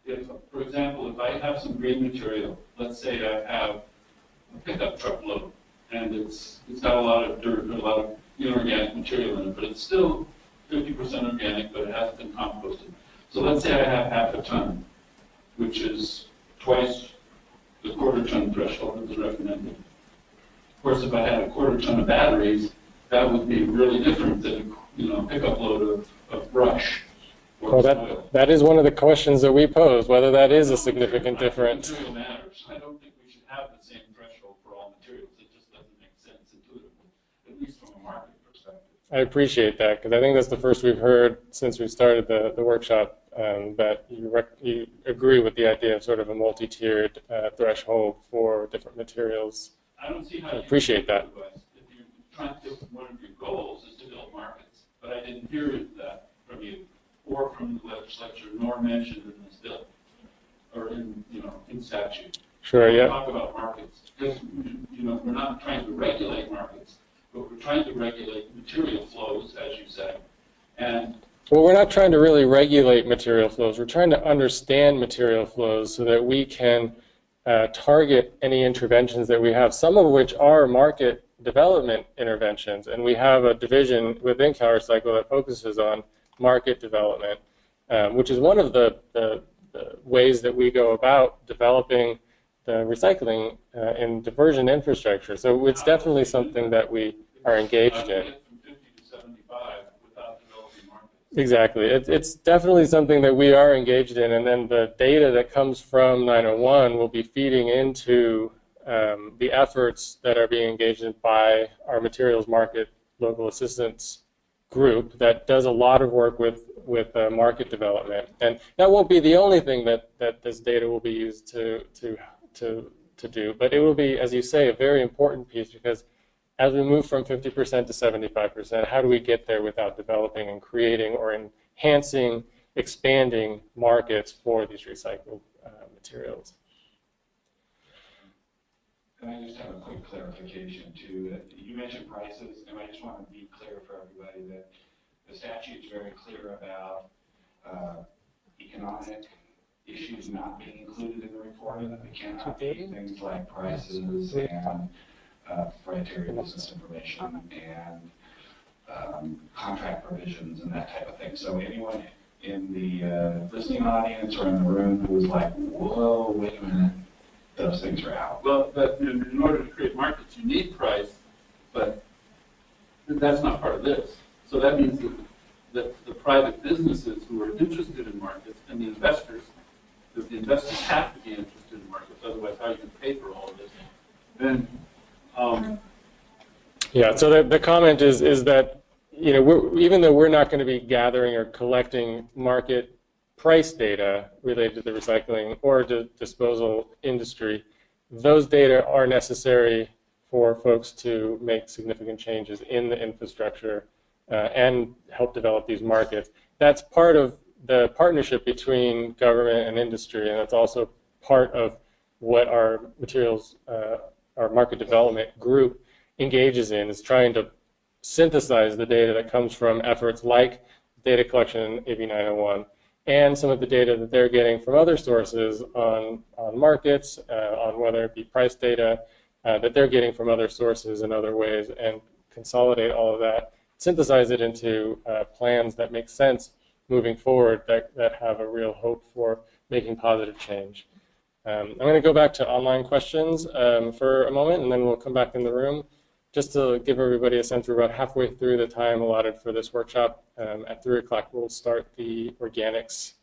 If, for example, if I have some green material, let's say I have a pickup truck load, and it's got a lot of dirt, a lot of inorganic material in it, but it's still 50% organic, but it hasn't been composted. So let's say I have half a ton, which is twice the quarter-ton threshold that was recommended. Of course, if I had a quarter-ton of batteries, that would be really different than a pickup load of brush or soil. That is one of the questions that we pose, whether that is a significant difference. Material matters. I don't think we should have the same threshold for all materials. It just doesn't make sense intuitively, at least from a market perspective. I appreciate that, because I think that's the first we've heard since we started the workshop, that you agree with the idea of sort of a multi-tiered threshold for different materials. I don't see how I appreciate that. If you're trying to, one of your goals is to build markets, but I didn't hear that from you or from the legislature, nor mentioned in this bill or in statute. Sure, yeah. Talk about markets, because we're not trying to regulate markets, but we're trying to regulate material flows, as you said, and Well, we're not trying to really regulate material flows. We're trying to understand material flows so that we can target any interventions that we have, some of which are market development interventions. And we have a division within CalRecycle that focuses on market development, which is one of the ways that we go about developing the recycling and diversion infrastructure. So it's definitely something that we are engaged in. Exactly. It's definitely something that we are engaged in, and then the data that comes from 901 will be feeding into the efforts that are being engaged in by our materials market local assistance group that does a lot of work with market development. And that won't be the only thing that this data will be used to do, but it will be, as you say, a very important piece, because as we move from 50% to 75%, how do we get there without developing and creating or enhancing, expanding markets for these recycled materials? And I just have a quick clarification too. That you mentioned prices, and I just want to be clear for everybody that the statute is very clear about economic issues not being included in the report. It cannot be things like prices and proprietary business information and contract provisions and that type of thing. So anyone in the listening audience or in the room who's like, whoa, wait a minute, those things are out. Well, but in order to create markets, you need price, but that's not part of this. So that means that the private businesses who are interested in markets and the investors, that the investors have to be interested in markets, otherwise how you can pay for all of this. Then yeah, so the comment is that even though we're not going to be gathering or collecting market price data related to the recycling or disposal industry, those data are necessary for folks to make significant changes in the infrastructure and help develop these markets. That's part of the partnership between government and industry, and that's also part of what our materials, our market development group engages in, is trying to synthesize the data that comes from efforts like data collection in AB 901 and some of the data that they're getting from other sources on markets, on whether it be price data that they're getting from other sources in other ways, and consolidate all of that, synthesize it into plans that make sense moving forward, that have a real hope for making positive change. I'm going to go back to online questions for a moment, and then we'll come back in the room. Just to give everybody a sense, we're about halfway through the time allotted for this workshop. At 3 o'clock, we'll start the organics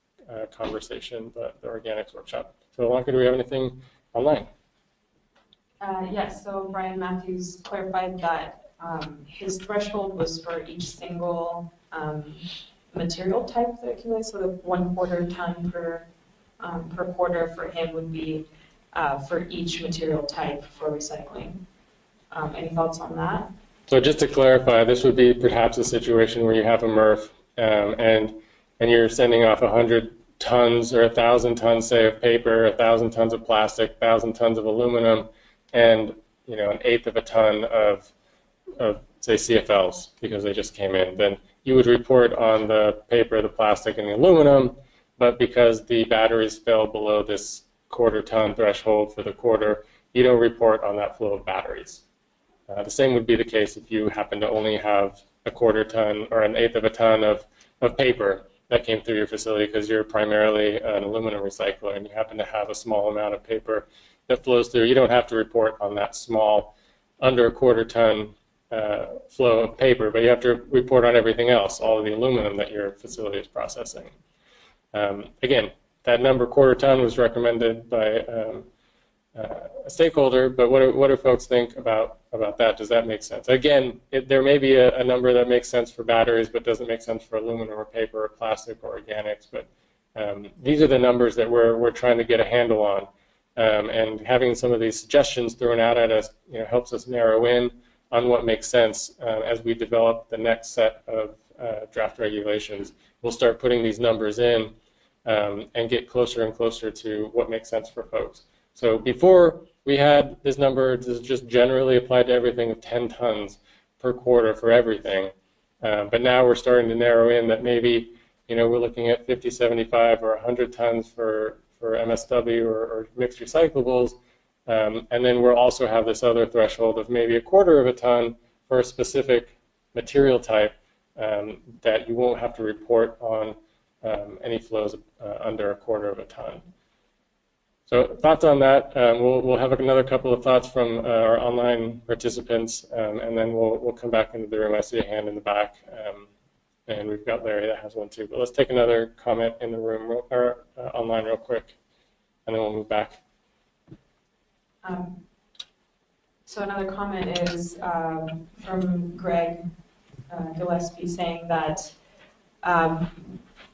conversation, the organics workshop. So, Alonka, do we have anything online? Yes, so Brian Matthews clarified that his threshold was for each single material type that accumulates, so the 1/4 ton per quarter for him would be for each material type for recycling. Any thoughts on that? So just to clarify, this would be perhaps a situation where you have a MRF and you're sending off 100 tons or 1,000 tons, say, of paper, 1,000 tons of plastic, 1,000 tons of aluminum, and an eighth of a ton of say CFLs because they just came in, then you would report on the paper, the plastic, and the aluminum. But because the batteries fell below this quarter-ton threshold for the quarter, you don't report on that flow of batteries. The same would be the case if you happen to only have a quarter ton or an eighth of a ton of paper that came through your facility because you're primarily an aluminum recycler and you happen to have a small amount of paper that flows through. You don't have to report on that small, under a quarter ton flow of paper, but you have to report on everything else, all of the aluminum that your facility is processing. Again, that number, quarter ton, was recommended by a stakeholder, but what do folks think about that? Does that make sense? Again, there may be a number that makes sense for batteries, but doesn't make sense for aluminum or paper or plastic or organics. But these are the numbers that we're trying to get a handle on, and having some of these suggestions thrown out at us, helps us narrow in on what makes sense as we develop the next set of draft regulations. We'll start putting these numbers in and get closer and closer to what makes sense for folks. So before we had this number just generally applied to everything of 10 tons per quarter for everything. But now we're starting to narrow in that maybe, we're looking at 50, 75, or 100 tons for MSW or mixed recyclables. And then we'll also have this other threshold of maybe a quarter of a ton for a specific material type that you won't have to report on any flows under a quarter of a ton. So thoughts on that? We'll have another couple of thoughts from our online participants, and then we'll come back into the room. I see a hand in the back, and we've got Larry that has one too. But let's take another comment in the room or online real quick, and then we'll move back. So another comment is from Greg Gillespie saying that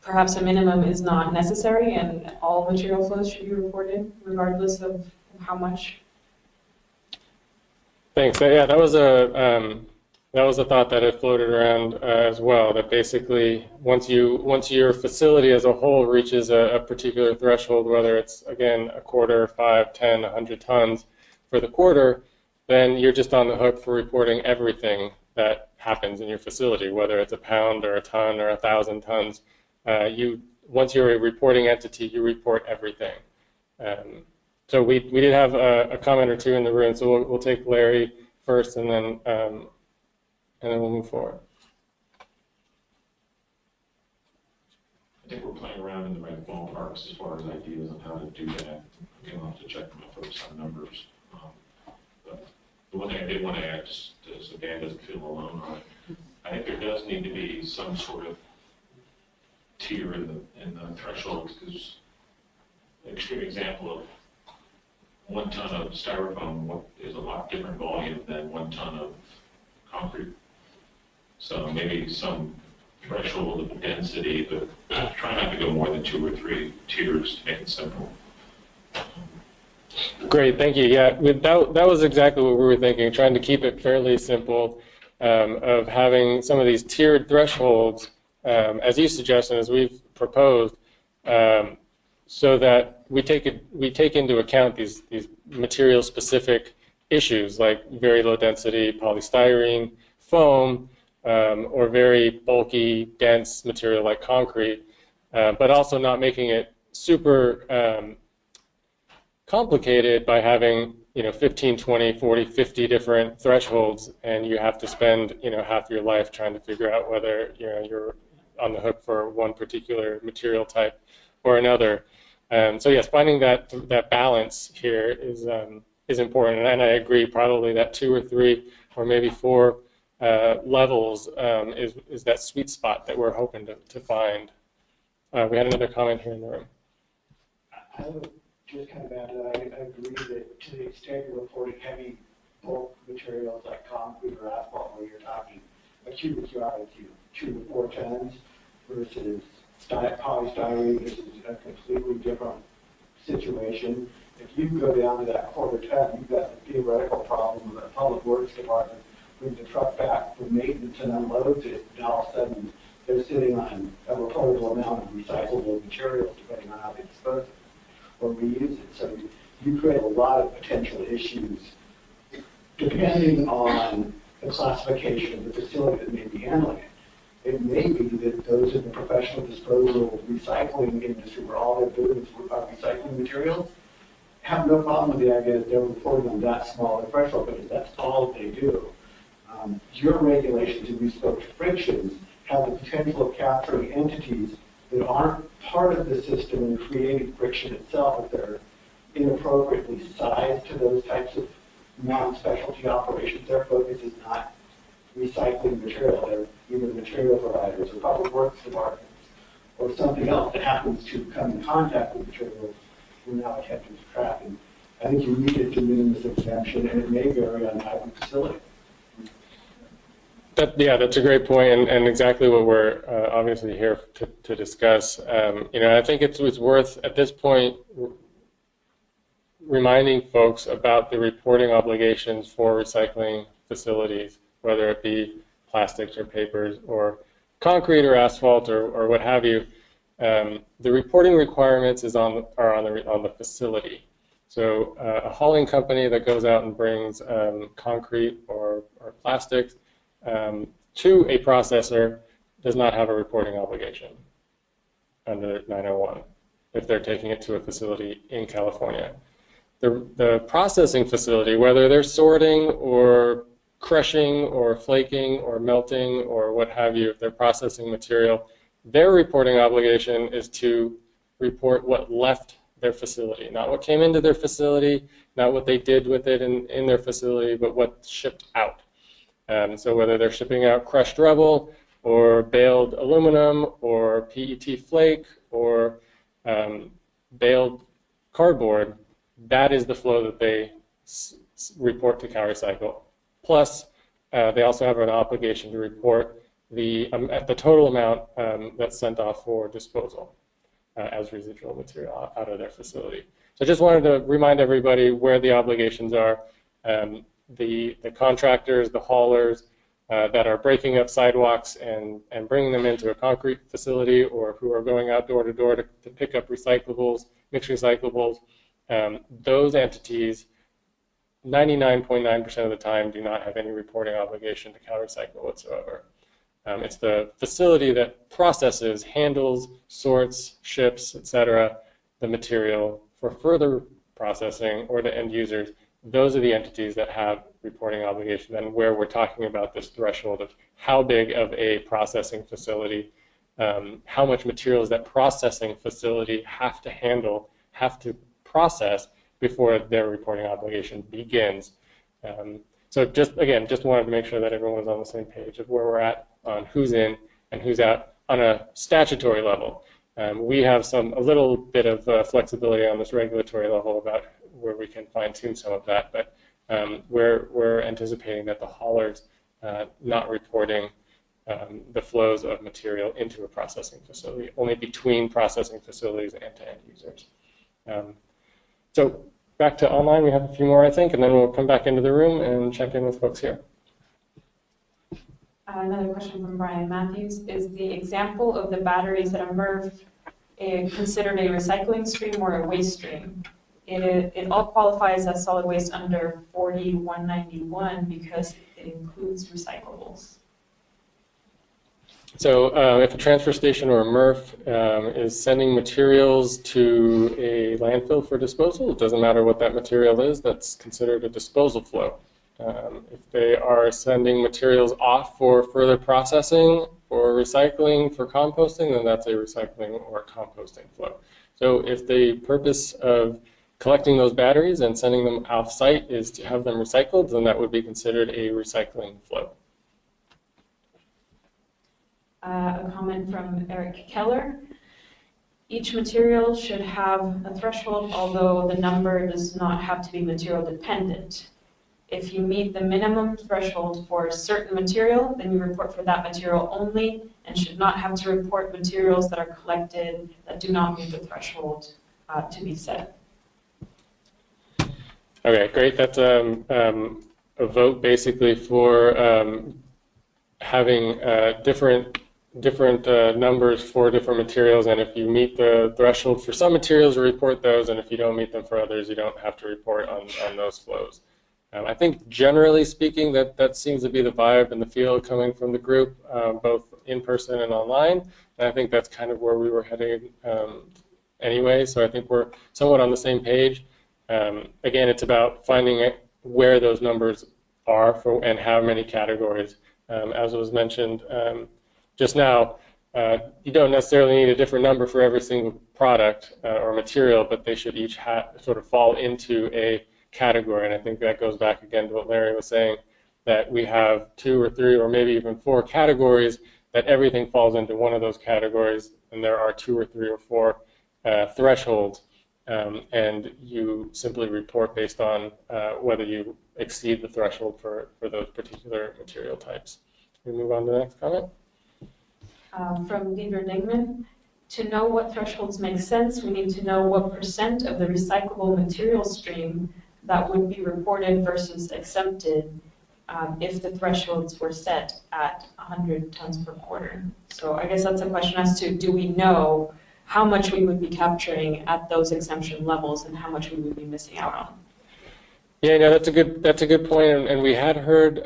perhaps a minimum is not necessary and all material flows should be reported regardless of how much. Thanks. Yeah, that was a thought that had floated around as well. That basically, once your facility as a whole reaches a particular threshold, whether it's again a quarter, 5, 10, 100 tons for the quarter, then you're just on the hook for reporting everything that happens in your facility, whether it's a pound or a ton or 1,000 tons. Once you're a reporting entity, you report everything. So we did have a comment or two in the room, so we'll take Larry first, and then we'll move forward. I think we're playing around in the right ballparks as far as ideas on how to do that. We'll have to check my folks on numbers. But the one thing I did want to add, just so Dan doesn't feel alone on it, I think there does need to be some sort of tier in the thresholds, because an extreme example of 1 ton of styrofoam is a lot different volume than 1 ton of concrete. So maybe some threshold of density, but try not to go more than 2 or 3 tiers to make it simple. Great, thank you. Yeah, that was exactly what we were thinking, trying to keep it fairly simple, of having some of these tiered thresholds, as you suggested, as we've proposed, so that we take into account these material-specific issues like very low density polystyrene, foam, or very bulky, dense material like concrete, but also not making it super complicated by having 15, 20, 40, 50 different thresholds, and you have to spend half your life trying to figure out whether you're on the hook for one particular material type or another. So yes, finding that balance here is important, and I agree. Probably that 2 or 3 or maybe 4 levels is that sweet spot that we're hoping to find. We had another comment here in the room. I would just kind of add that I agree that to the extent you're reporting heavy bulk materials like concrete or asphalt, where you're talking a cubic yard of 2 to 4 tons versus polystyrene, this is a completely different situation. If you go down to that quarter ton, you've got the theoretical problem of the public works department brings the truck back for maintenance and unloads it, and all of a sudden they're sitting on a reportable amount of recyclable materials depending on how they dispose of it or reuse it. So you create a lot of potential issues depending on the classification of the facility that may be handling it. It may be that those in the professional disposal recycling industry where all they're doing is recycling materials have no problem with the idea that they're reporting on that small a threshold because that's all that they do. Your regulations, and you spoke to frictions, have the potential of capturing entities that aren't part of the system and creating friction itself if they're inappropriately sized to those types of non-specialty operations. Their focus is not recycling material. They're either material providers or public works departments or something else that happens to come in contact with materials we're now attempting to track. And I think you need it to minimis exemption, and it may vary on type of facility. Yeah, that's a great point, and exactly what we're obviously here to discuss. I think it's worth, at this point, reminding folks about the reporting obligations for recycling facilities, whether it be plastics or papers or concrete or asphalt or what have you. The reporting requirements are on the facility. So a hauling company that goes out and brings concrete or plastics to a processor does not have a reporting obligation under 901 if they're taking it to a facility in California. The processing facility, whether they're sorting or crushing or flaking or melting or what have you, if they're processing material, their reporting obligation is to report what left their facility, not what came into their facility, not what they did with it in their facility, but what shipped out. So whether they're shipping out crushed rubble or baled aluminum or PET flake or baled cardboard, that is the flow that they report to CalRecycle. Plus, they also have an obligation to report the total amount that's sent off for disposal as residual material out of their facility. So I just wanted to remind everybody where the obligations are. The contractors, the haulers that are breaking up sidewalks and bringing them into a concrete facility, or who are going out door to door to pick up recyclables, mixed recyclables, those entities 99.9% of the time do not have any reporting obligation to CalRecycle whatsoever. It's the facility that processes, handles, sorts, ships, etc., the material for further processing or to end users. Those are the entities that have reporting obligation, and where we're talking about this threshold of how big of a processing facility, how much materials that processing facility have to handle, have to process before their reporting obligation begins. So just wanted to make sure that everyone was on the same page of where we're at on who's in and who's out on a statutory level. We have a little bit of flexibility on this regulatory level about where we can fine-tune some of that, but we're anticipating that the haulers not reporting the flows of material into a processing facility, only between processing facilities and to end users. So back to online, we have a few more, I think, and then we'll come back into the room and check in with folks here. Another question from Brian Matthews. Is the example of the batteries at a MRF considered a recycling stream or a waste stream? It all qualifies as solid waste under 4191 because it includes recyclables. So if a transfer station or a MRF is sending materials to a landfill for disposal, it doesn't matter what that material is, that's considered a disposal flow. If they are sending materials off for further processing or recycling for composting, then that's a recycling or composting flow. So if the purpose of collecting those batteries and sending them off-site is to have them recycled, then that would be considered a recycling flow. A comment from Eric Keller. Each material should have a threshold, although the number does not have to be material dependent. If you meet the minimum threshold for a certain material, then you report for that material only and should not have to report materials that are collected that do not meet the threshold to be set. Okay, great. That's a vote basically for having different different numbers for different materials, and if you meet the threshold for some materials, you report those, and if you don't meet them for others, you don't have to report on those flows. I think generally speaking that seems to be the vibe and the feel coming from the group, both in person and online, and I think that's kind of where we were heading anyway, so I think we're somewhat on the same page. Again, it's about finding where those numbers are for and how many categories. As was mentioned just now, you don't necessarily need a different number for every single product or material, but they should each sort of fall into a category. And I think that goes back again to what Larry was saying, that we have 2 or 3 or maybe even 4 categories, that everything falls into one of those categories, and there are 2 or 3 or 4 thresholds, and you simply report based on whether you exceed the threshold for those particular material types. Can we move on to the next comment? From Dieter Digman, to know what thresholds make sense, we need to know what % of the recyclable material stream that would be reported versus exempted if the thresholds were set at 100 tons per quarter. So I guess that's a question as to, do we know how much we would be capturing at those exemption levels and how much we would be missing out on? Yeah, no, that's a good point, and we had heard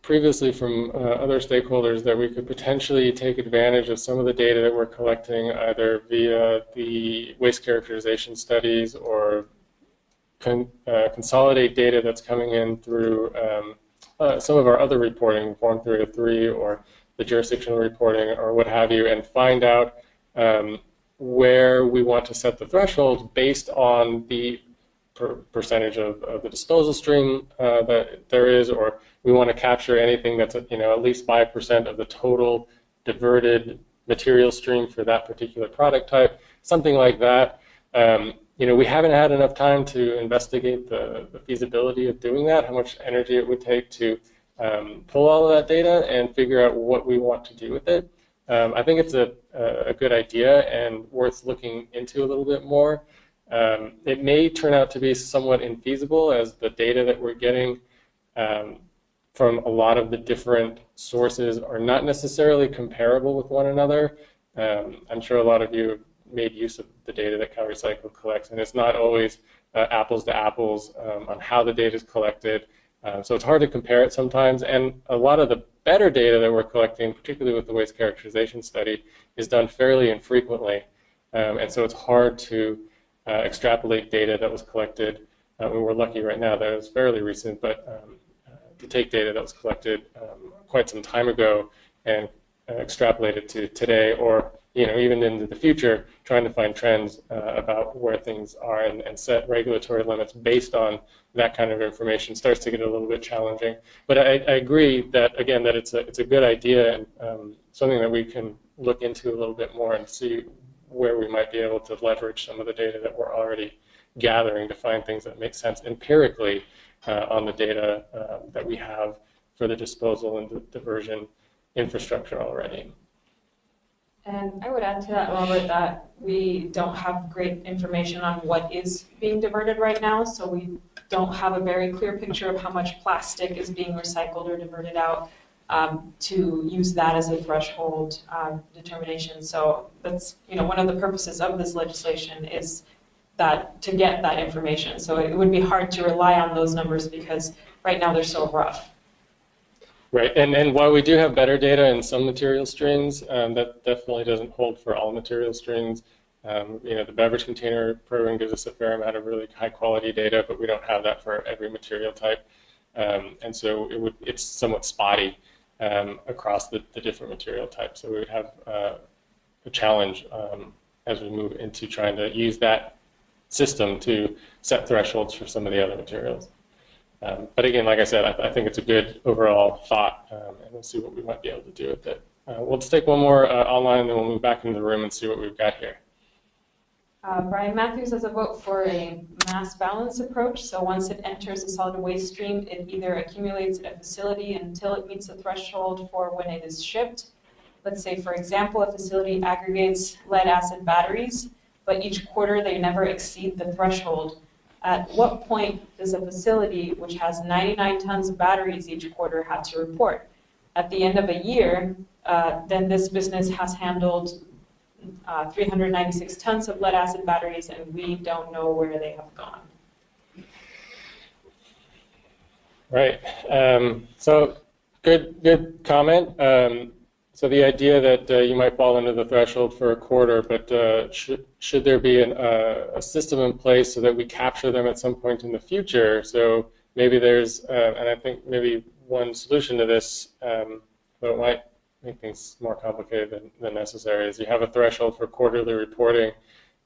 previously from other stakeholders that we could potentially take advantage of some of the data that we're collecting, either via the waste characterization studies or consolidate data that's coming in through some of our other reporting, Form 303 or the jurisdictional reporting or what have you, and find out where we want to set the thresholds based on the percentage of the disposal stream that there is, or we want to capture anything that's at least 5% of the total diverted material stream for that particular product type, something like that. We haven't had enough time to investigate the feasibility of doing that, how much energy it would take to pull all of that data and figure out what we want to do with it. I think it's a good idea and worth looking into a little bit more. It may turn out to be somewhat infeasible, as the data that we're getting from a lot of the different sources are not necessarily comparable with one another. I'm sure a lot of you have made use of the data that CalRecycle collects, and it's not always apples to apples on how the data is collected. So it's hard to compare it sometimes, and a lot of the better data that we're collecting, particularly with the waste characterization study, is done fairly infrequently, and so it's hard to extrapolate data that was collected. We're lucky right now that it was fairly recent, but to take data that was collected quite some time ago and extrapolate it to today, or even into the future, trying to find trends about where things are and set regulatory limits based on that kind of information starts to get a little bit challenging. But I agree that, again, that it's a good idea and something that we can look into a little bit more and see where we might be able to leverage some of the data that we're already gathering to find things that make sense empirically on the data that we have for the disposal and diversion infrastructure already. And I would add to that, Robert, that we don't have great information on what is being diverted right now, so we don't have a very clear picture of how much plastic is being recycled or diverted out to use that as a threshold determination. So that's one of the purposes of this legislation is that to get that information. So it would be hard to rely on those numbers because right now they're so rough. Right, and while we do have better data in some material streams, that definitely doesn't hold for all material streams. The beverage container program gives us a fair amount of really high quality data, but we don't have that for every material type. And so it's somewhat spotty across the different material types. So we would have a challenge as we move into trying to use that system to set thresholds for some of the other materials. But again, like I said, I think it's a good overall thought, and we'll see what we might be able to do with it. We'll just take one more online, and then we'll move back into the room and see what we've got here. Brian Matthews has a vote for a mass balance approach. So once it enters a solid waste stream, it either accumulates at a facility until it meets the threshold for when it is shipped. Let's say, for example, a facility aggregates lead-acid batteries, but each quarter they never exceed the threshold. At what point does a facility which has 99 tons of batteries each quarter have to report? at the end of a year, then this business has handled 396 tons of lead acid batteries, and we don't know where they have gone. Right. So good comment. So the idea that you might fall under the threshold for a quarter, but should there be a system in place so that we capture them at some point in the future? So maybe there's, and I think maybe one solution to this, though it might make things more complicated than necessary, is you have a threshold for quarterly reporting,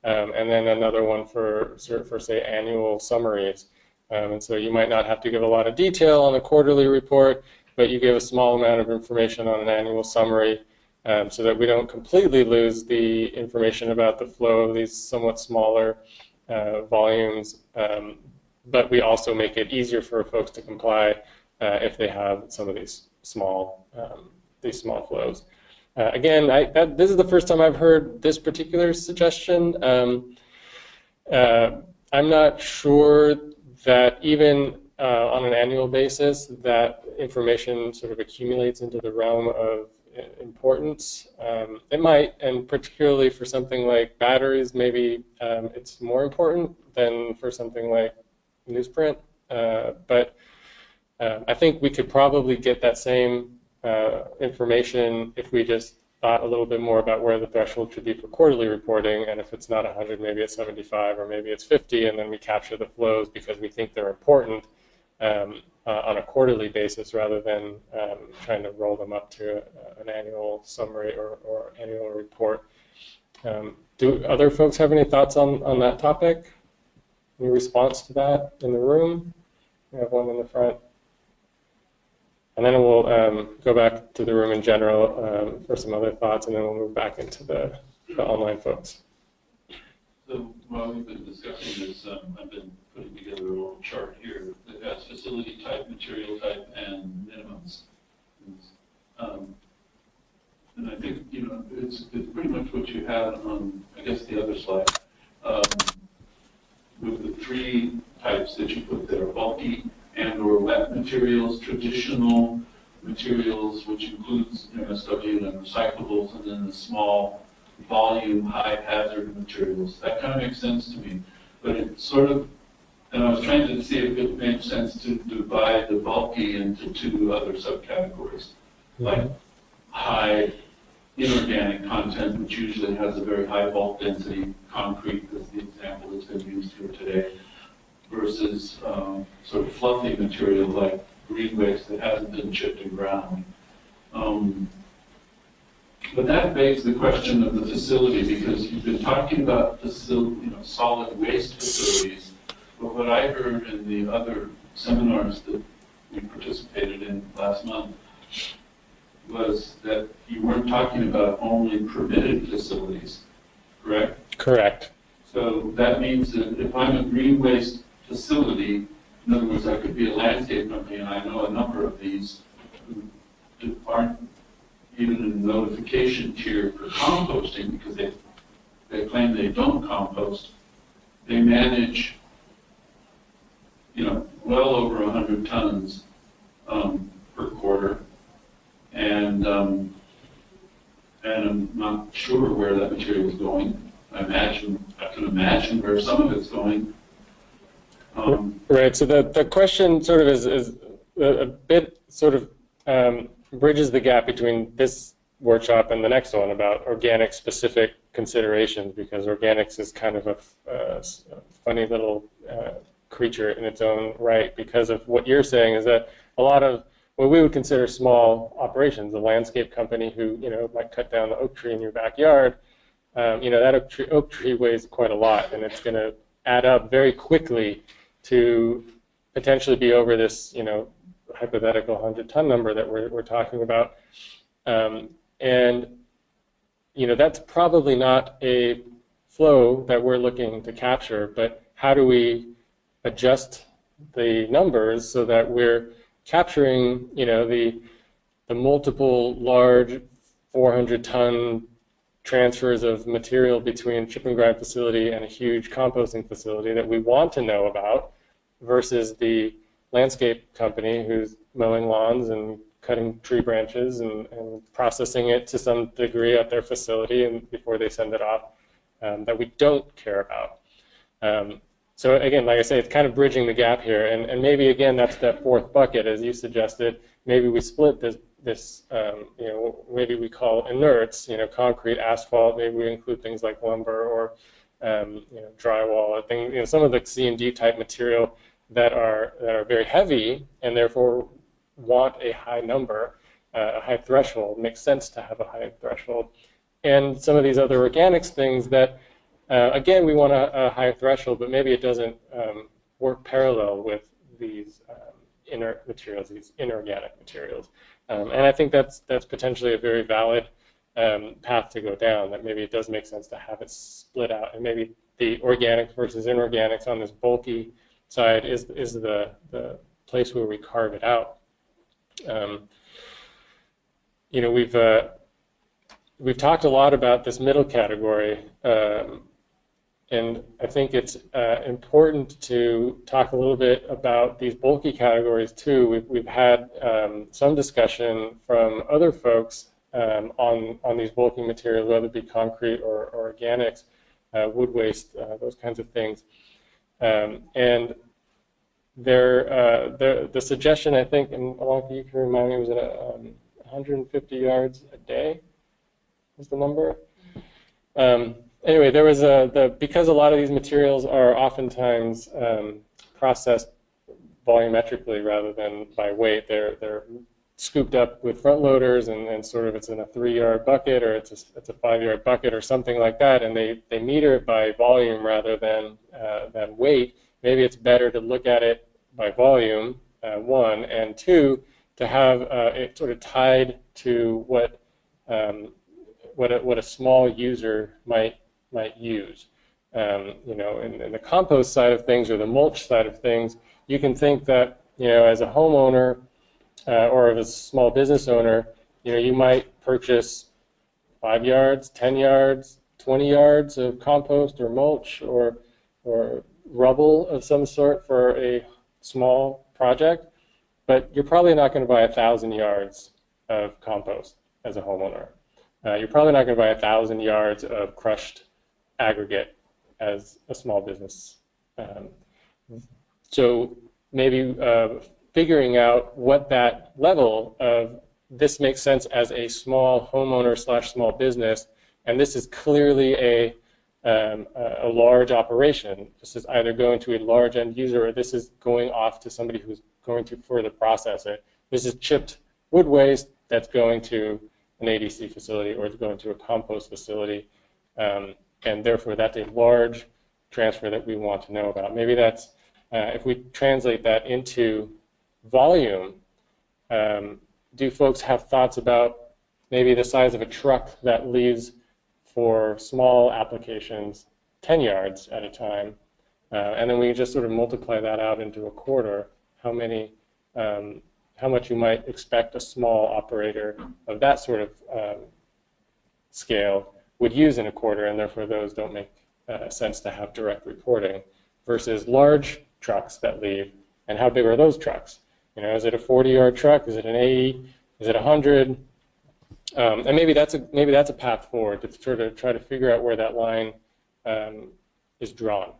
and then another one for say annual summaries. And so you might not have to give a lot of detail on the quarterly report, but you give a small amount of information on an annual summary, so that we don't completely lose the information about the flow of these somewhat smaller volumes, but we also make it easier for folks to comply if they have some of these small flows. Again, this is the first time I've heard this particular suggestion. I'm not sure that even on an annual basis, that information sort of accumulates into the realm of importance. It might, and particularly for something like batteries, maybe it's more important than for something like newsprint. But I think we could probably get that same information if we just thought a little bit more about where the threshold should be for quarterly reporting, and if it's not 100, maybe it's 75, or maybe it's 50, and then we capture the flows because we think they're important on a quarterly basis rather than trying to roll them up to an annual summary or annual report. Do other folks have any thoughts on that topic? Any response to that in the room? We have one in the front. And then we'll go back to the room in general for some other thoughts, and then we'll move back into the online folks. So while we've been discussing this, I've been putting together a little chart here that has facility type, material type, and minimums. And I think, you know, it's pretty much what you had on, I guess, the other slide, with the three types that you put there: bulky and or wet materials, traditional materials, which includes MSW and recyclables, and then the small volume, high hazard materials. That kind of makes sense to me. But it sort of, and I was trying to see if it made sense to divide the bulky into two other subcategories, like high inorganic content, which usually has a very high bulk density, concrete is the example that's been used here today, versus sort of fluffy material like green waste that hasn't been chipped and ground. But that begs the question of the facility, because you've been talking about solid waste facilities, but what I heard in the other seminars that we participated in last month was that you weren't talking about only permitted facilities, correct? Correct. So that means that if I'm a green waste facility, in other words, I could be a landscape company, and I know a number of these who aren't even in the notification tier for composting because they claim they don't compost. They manage, well over 100 tons per quarter, and I'm not sure where that material is going. I can imagine where some of it's going. Right. So the question sort of is a bit sort of bridges the gap between this workshop and the next one about organic specific considerations, because organics is kind of a funny little creature in its own right, because of what you're saying is that a lot of what we would consider small operations, a landscape company who might cut down the oak tree in your backyard, that oak tree weighs quite a lot, and it's going to add up very quickly to potentially be over this hypothetical 100-ton number that we're talking about, and that's probably not a flow that we're looking to capture. But how do we adjust the numbers so that we're capturing the multiple large 400-ton transfers of material between chip and grind facility and a huge composting facility that we want to know about, versus the landscape company who's mowing lawns and cutting tree branches and processing it to some degree at their facility and before they send it off, that we don't care about. So again, like I say, it's kind of bridging the gap here, and maybe again that's that fourth bucket, as you suggested. Maybe we split this maybe we call inerts, concrete, asphalt. Maybe we include things like lumber or drywall, or things, some of the C&D type material that are very heavy and therefore want a high number, a high threshold. It makes sense to have a high threshold. And some of these other organics things that, again, we want a high threshold, but maybe it doesn't work parallel with these inert materials, these inorganic materials. And I think that's potentially a very valid path to go down, that maybe it does make sense to have it split out, and maybe the organics versus inorganics on this bulky side is the place where we carve it out. We've talked a lot about this middle category, and I think it's important to talk a little bit about these bulky categories too. We've had some discussion from other folks on these bulky materials, whether it be concrete or organics, wood waste, those kinds of things. And the suggestion, I think, and Alonka, you can remind me, was it 150 yards a day was the number? Anyway, there was because a lot of these materials are oftentimes processed volumetrically rather than by weight. They're scooped up with front loaders, and sort of it's in a 3-yard bucket, or it's a 5-yard bucket or something like that, and they meter it by volume rather than weight. Maybe it's better to look at it by volume, one, and two, to have it sort of tied to what a small user might use. In the compost side of things or the mulch side of things, you can think that as a homeowner or as a small business owner, you might purchase 5 yards, 10 yards, 20 yards of compost or mulch or rubble of some sort for a small project, but you're probably not going to buy 1,000 yards of compost as a homeowner. You're probably not going to buy 1,000 yards of crushed aggregate as a small business. So maybe figuring out what that level of this makes sense as a small homeowner / small business, and this is clearly a large operation. This is either going to a large end user, or this is going off to somebody who's going to further process it. This is chipped wood waste that's going to an ADC facility, or it's going to a compost facility, and therefore that's a large transfer that we want to know about. Maybe that's, if we translate that into volume, do folks have thoughts about maybe the size of a truck that leaves for small applications 10 yards at a time, and then we just sort of multiply that out into a quarter, how much you might expect a small operator of that sort of scale would use in a quarter, and therefore those don't make sense to have direct reporting, versus large trucks that leave, and how big are those trucks? Is it a 40-yard truck? Is it an 80? Is it 100? And maybe that's a path forward to sort of try to figure out where that line is drawn.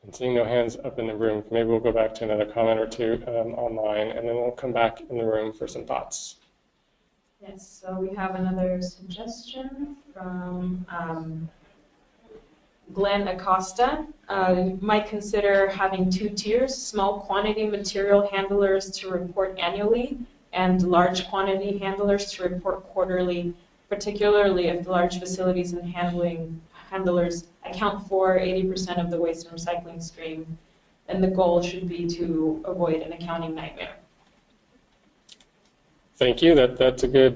And seeing no hands up in the room, maybe we'll go back to another comment or two online, and then we'll come back in the room for some thoughts. Yes, so we have another suggestion from Glenn Acosta. You might consider having 2 tiers, small quantity material handlers to report annually and large quantity handlers to report quarterly, particularly if the large facilities and handlers account for 80% of the waste and recycling stream, and the goal should be to avoid an accounting nightmare. Thank you. That's a good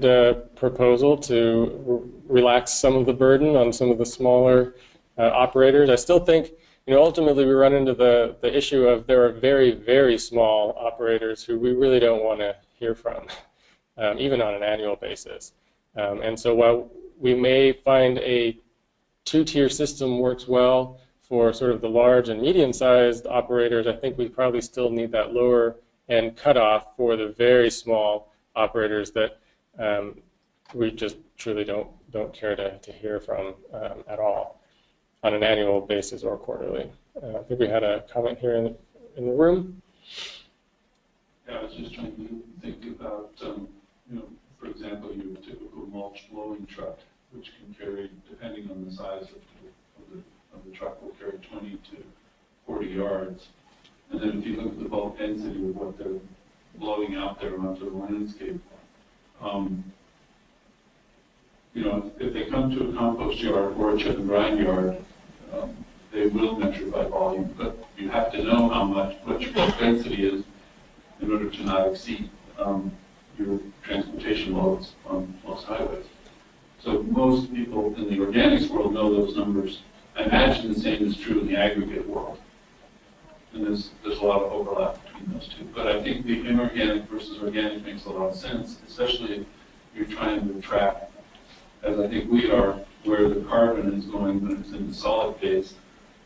proposal to relax some of the burden on some of the smaller operators. I still think, ultimately we run into the issue of there are very, very small operators who we really don't want to hear from, even on an annual basis. And so while we may find a 2-tier system works well for sort of the large and medium-sized operators, I think we probably still need that lower and cutoff for the very small operators that we just truly don't care to hear from at all on an annual basis or quarterly. I think we had a comment here in the room. Yeah, I was just trying to think about, for example, your typical mulch blowing truck, which can carry, depending on the size of the truck, will carry 20 to 40 yards. And then if you look at the bulk density of what they're blowing out there onto the landscape, if they come to a compost yard or a chip and grind yard, they will measure by volume, but you have to know what your bulk density is in order to not exceed your transportation loads on most highways. So most people in the organics world know those numbers. I imagine the same is true in the aggregate world. And there's a lot of overlap between those two. But I think the inorganic versus organic makes a lot of sense, especially if you're trying to track, as I think we are, where the carbon is going when it's in the solid phase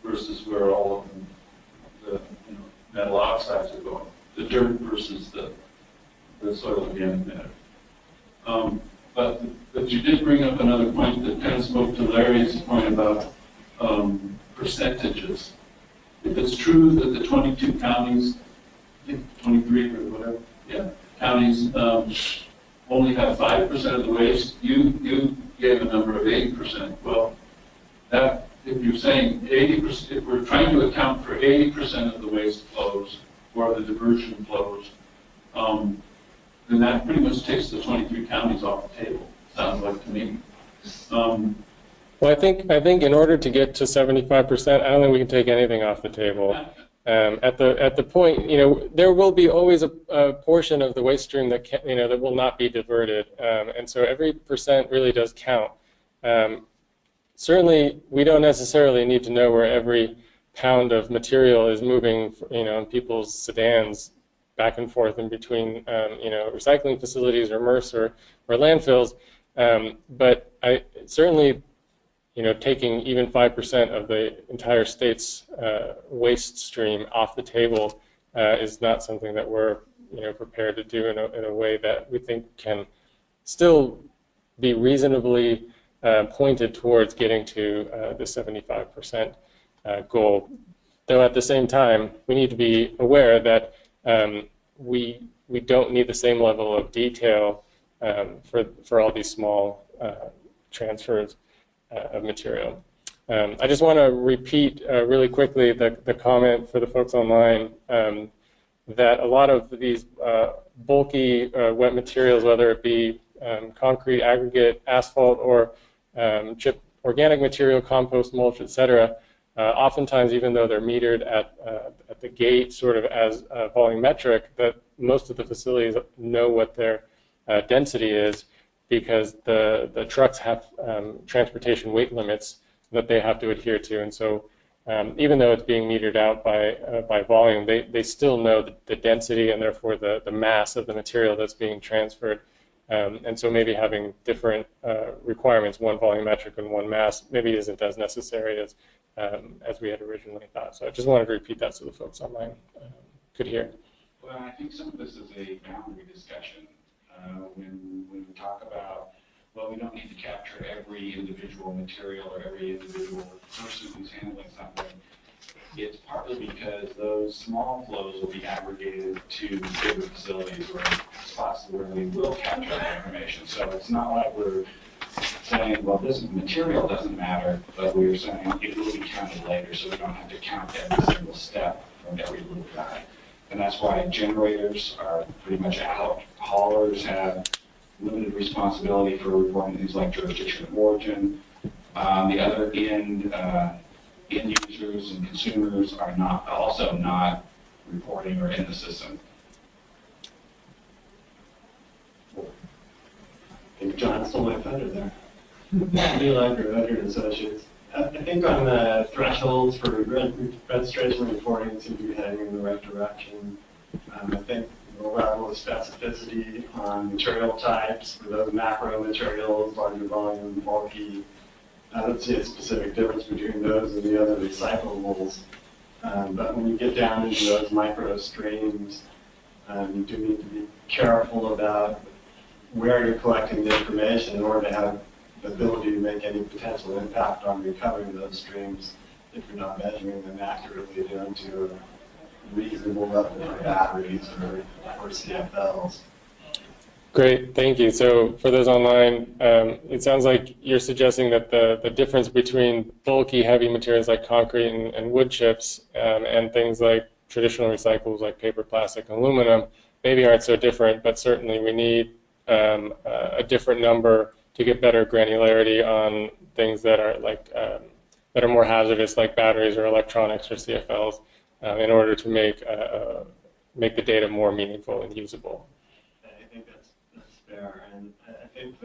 versus where all of the metal oxides are going, the dirt versus the soil organic matter. But you did bring up another point that kind of spoke to Larry's point about percentages. If it's true that the 22 counties, I think 23 or whatever, counties only have 5% of the waste, you gave a number of 80%. Well, that, if you're saying 80%, if we're trying to account for 80% of the waste flows or the diversion flows, then that pretty much takes the 23 counties off the table, sounds like to me. Well, I think in order to get to 75%, I don't think we can take anything off the table. At the point, there will be always a portion of the waste stream that that will not be diverted, and so every percent really does count. Certainly, we don't necessarily need to know where every pound of material is moving, in people's sedans back and forth in between, recycling facilities or MRFs or landfills. But I certainly, taking even 5% of the entire state's waste stream off the table is not something that we're, prepared to do in a way that we think can still be reasonably pointed towards getting to the 75% goal. Though at the same time, we need to be aware that we don't need the same level of detail for all these small transfers of material. I just want to repeat really quickly the comment for the folks online that a lot of these bulky wet materials, whether it be concrete, aggregate, asphalt, or chip organic material, compost, mulch, etc., oftentimes, even though they're metered at the gate sort of as volumetric, that most of the facilities know what their density is, because the trucks have transportation weight limits that they have to adhere to. And so even though it's being metered out by volume, they still know the density and therefore the mass of the material that's being transferred. And so maybe having different requirements, one volumetric and one mass, maybe isn't as necessary as we had originally thought. So I just wanted to repeat that so the folks online could hear. Well, I think some of this is a boundary discussion. When we talk about, well, we don't need to capture every individual material or every individual person who's handling something, it's partly because those small flows will be aggregated to bigger facilities or spots where we will capture that information. So it's not like we're saying, well, this material doesn't matter, but we're saying it will be counted later, so we don't have to count every single step from every little guy. And that's why generators are pretty much out. Haulers have limited responsibility for reporting things like jurisdiction of origin. The other end users and consumers are also not reporting or in the system. I think John stole my thunder there. Eli Veteran Associates. I think on the thresholds for registration reporting seem to be heading in the right direction. I think the level of specificity on material types for those macro materials, larger volume, bulky, I don't see a specific difference between those and the other recyclables. But when you get down into those micro streams, You do need to be careful about where you're collecting the information in order to have the ability to make any potential impact on recovering those streams if you're not measuring them accurately down to a reasonable level for batteries or CFLs. Great, thank you. So for those online, it sounds like you're suggesting that the difference between bulky, heavy materials like concrete and wood chips and things like traditional recyclables like paper, plastic, and aluminum maybe aren't so different, but certainly we need a different number to get better granularity on things that are like that are more hazardous, like batteries or electronics or CFLs, in order to make the data more meaningful and usable. I think that's fair, and I think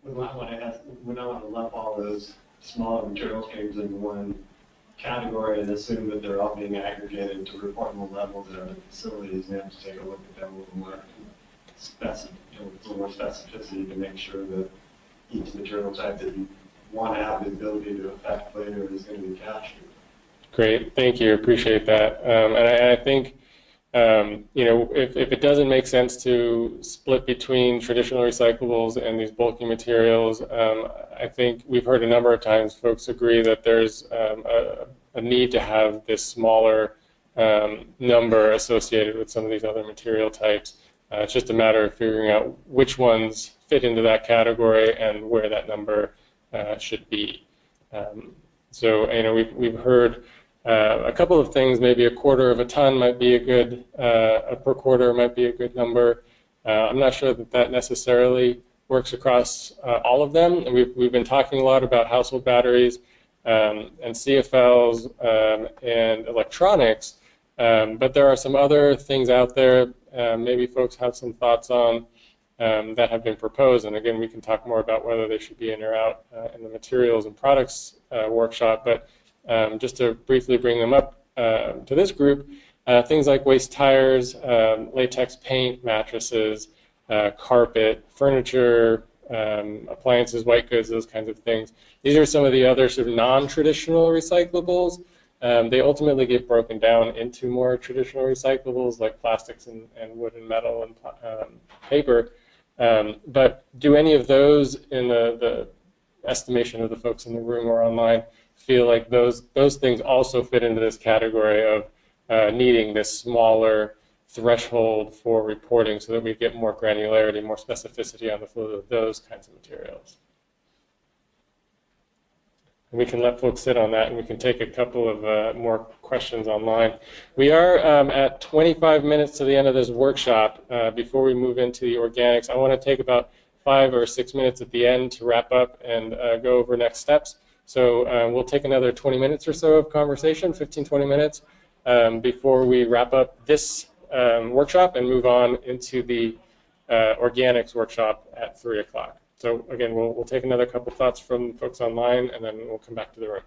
we not want to lump all those smaller material streams into one category and assume that they're all being aggregated to reportable levels at other facilities. We have to take a look at them with a little more specificity to make sure that each material type that you want to have the ability to affect later is going to be captured. Great, thank you. Appreciate that. And I think you know, if it doesn't make sense to split between traditional recyclables and these bulky materials, I think we've heard a number of times folks agree that there's a need to have this smaller number associated with some of these other material types. It's just a matter of figuring out which ones fit into that category and where that number should be. So, you know, we've heard a couple of things. Maybe a quarter of a ton might be a good, per quarter might be a good number. I'm not sure that necessarily works across all of them. And we've been talking a lot about household batteries and CFLs and electronics, but there are some other things out there maybe folks have some thoughts on that have been proposed. And again, we can talk more about whether they should be in or out in the materials and products workshop. But just to briefly bring them up to this group, things like waste tires, latex paint, mattresses, carpet, furniture, appliances, white goods, those kinds of things. These are some of the other sort of non-traditional recyclables. They ultimately get broken down into more traditional recyclables like plastics and wood and metal and paper. But do any of those, in the estimation of the folks in the room or online, feel like those things also fit into this category of needing this smaller threshold for reporting so that we get more granularity, more specificity on the flow of those kinds of materials? And we can let folks sit on that, and we can take a couple of more questions online. We are at 25 minutes to the end of this workshop. Before we move into the organics, I want to take about 5 or 6 minutes at the end to wrap up and go over next steps. So we'll take another 20 minutes or so of conversation, 15, 20 minutes, before we wrap up this workshop and move on into the organics workshop at 3 o'clock. So again, we'll take another couple thoughts from folks online, and then we'll come back to the room.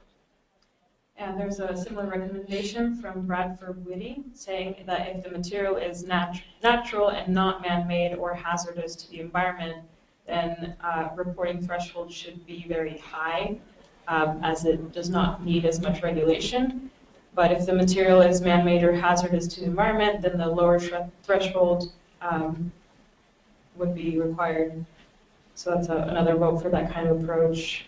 And there's a similar recommendation from Bradford Whitty saying that if the material is natural and not man-made or hazardous to the environment, then reporting threshold should be very high, as it does not need as much regulation. But if the material is man-made or hazardous to the environment, then the lower threshold would be required. So that's another vote for that kind of approach.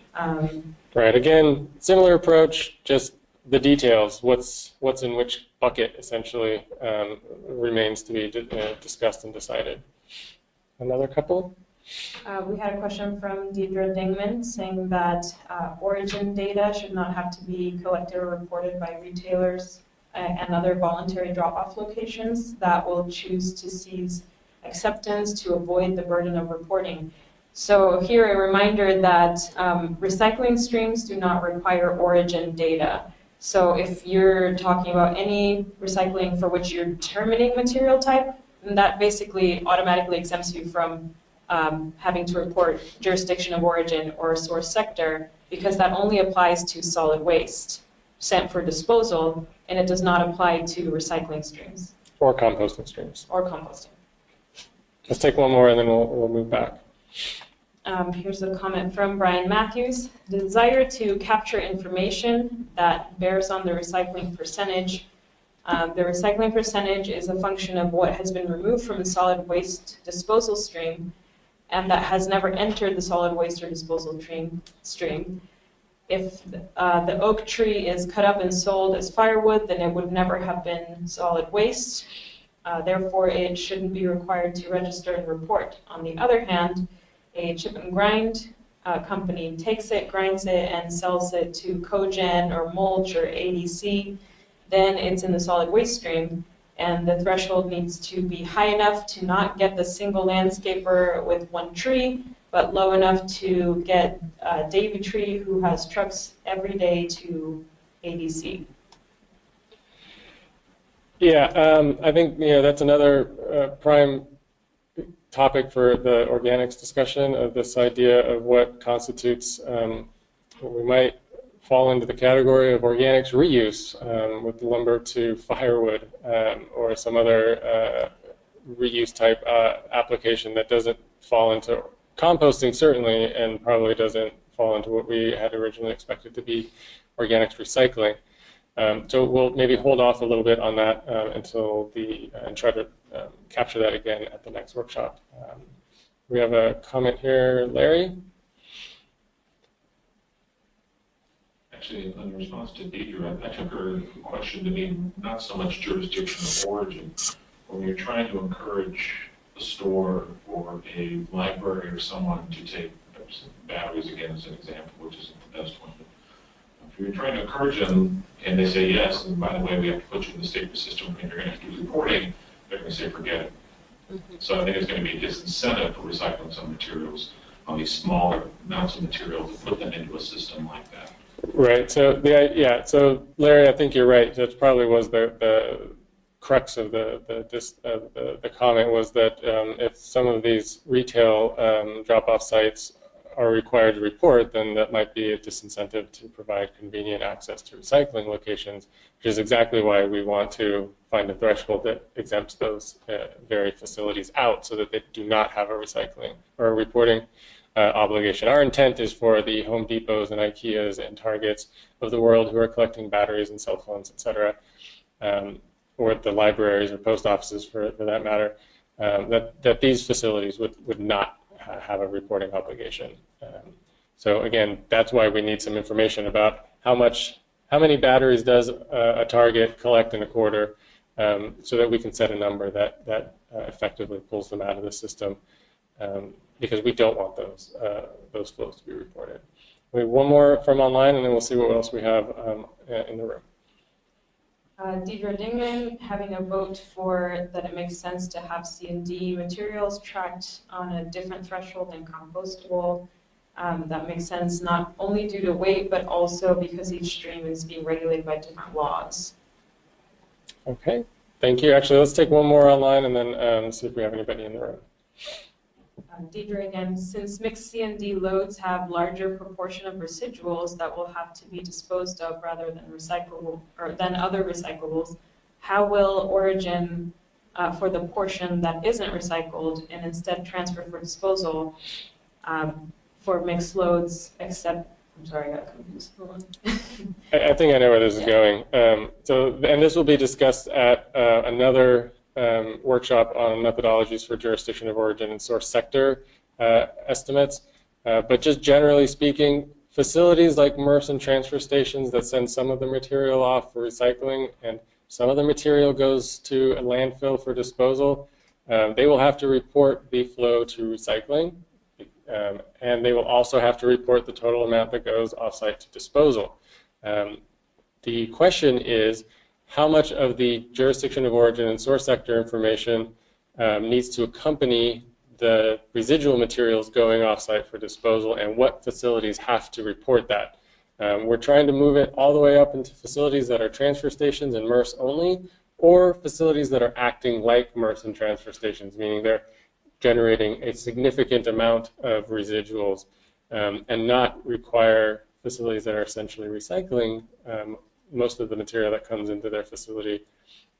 Right. Again, similar approach, just the details. What's in which bucket essentially remains to be discussed and decided. Another couple. We had a question from Deidre Dingman saying that origin data should not have to be collected or reported by retailers and other voluntary drop-off locations that will choose to cease acceptance to avoid the burden of reporting. So here a reminder that recycling streams do not require origin data. So if you're talking about any recycling for which you're determining material type, then that basically automatically exempts you from having to report jurisdiction of origin or source sector, because that only applies to solid waste sent for disposal, and it does not apply to recycling streams. Or composting streams. Or composting. Let's take one more and then we'll move back. Here's a comment from Brian Matthews. The desire to capture information that bears on the recycling percentage The recycling percentage is a function of what has been removed from the solid waste disposal stream and that has never entered the solid waste or disposal stream. If the oak tree is cut up and sold as firewood, then it would never have been solid waste. Therefore, it shouldn't be required to register and report. On the other hand, a chip and grind company takes it, grinds it, and sells it to cogen or mulch or ADC, then it's in the solid waste stream, and the threshold needs to be high enough to not get the single landscaper with one tree, but low enough to get Davy Tree, who has trucks every day to ADC. Yeah, I think that's another prime topic for the organics discussion of this idea of what constitutes what we might fall into the category of organics reuse with lumber to firewood or some other reuse type application that doesn't fall into composting certainly, and probably doesn't fall into what we had originally expected to be organics recycling. So we'll maybe hold off a little bit on that until and try to capture that again at the next workshop. We have a comment here, Larry. Actually, in response to Deidre, I took her question to mean not so much jurisdiction of origin. When you're trying to encourage a store or a library or someone to take batteries, again, as an example, which isn't the best one, but if you're trying to encourage them and they say yes, and by the way, we have to put you in the state system and you're going to have to do reporting, they're going to say forget it. So I think it's going to be a disincentive for recycling some materials on these smaller amounts of material to put them into a system like that. Right. So so Larry, I think you're right. That probably was the crux of the comment, was that if some of these retail drop-off sites are required to report, then that might be a disincentive to provide convenient access to recycling locations, which is exactly why we want to find a threshold that exempts those very facilities out so that they do not have a recycling or a reporting obligation. Our intent is for the Home Depots and IKEAs and Targets of the world who are collecting batteries and cell phones, et cetera, or the libraries or post offices for that matter, that these facilities would not have a reporting obligation. So again, that's why we need some information about how many batteries does a Target collect in a quarter, so that we can set a number that effectively pulls them out of the system, because we don't want those flows to be reported. We have one more from online, and then we'll see what else we have in the room. Deidre Dingman having a vote for that it makes sense to have C&D materials tracked on a different threshold than compostable. That makes sense not only due to weight, but also because each stream is being regulated by different laws. Okay, thank you. Actually, let's take one more online and then see if we have anybody in the room. Deidre again, since mixed C&D loads have larger proportion of residuals that will have to be disposed of rather than recyclable or than other recyclables, how will origin for the portion that isn't recycled and instead transfer for disposal for mixed loads, except, I'm sorry, I got confused. Hold on. I think I know where this is going. And this will be discussed at another workshop on methodologies for jurisdiction of origin and source sector estimates. But just generally speaking, facilities like MRFs and transfer stations that send some of the material off for recycling and some of the material goes to a landfill for disposal, they will have to report the flow to recycling, and they will also have to report the total amount that goes offsite to disposal. The question is, how much of the jurisdiction of origin and source sector information needs to accompany the residual materials going offsite for disposal, and what facilities have to report that? We're trying to move it all the way up into facilities that are transfer stations and MRFs only, or facilities that are acting like MRFs and transfer stations, meaning they're generating a significant amount of residuals and not require facilities that are essentially recycling most of the material that comes into their facility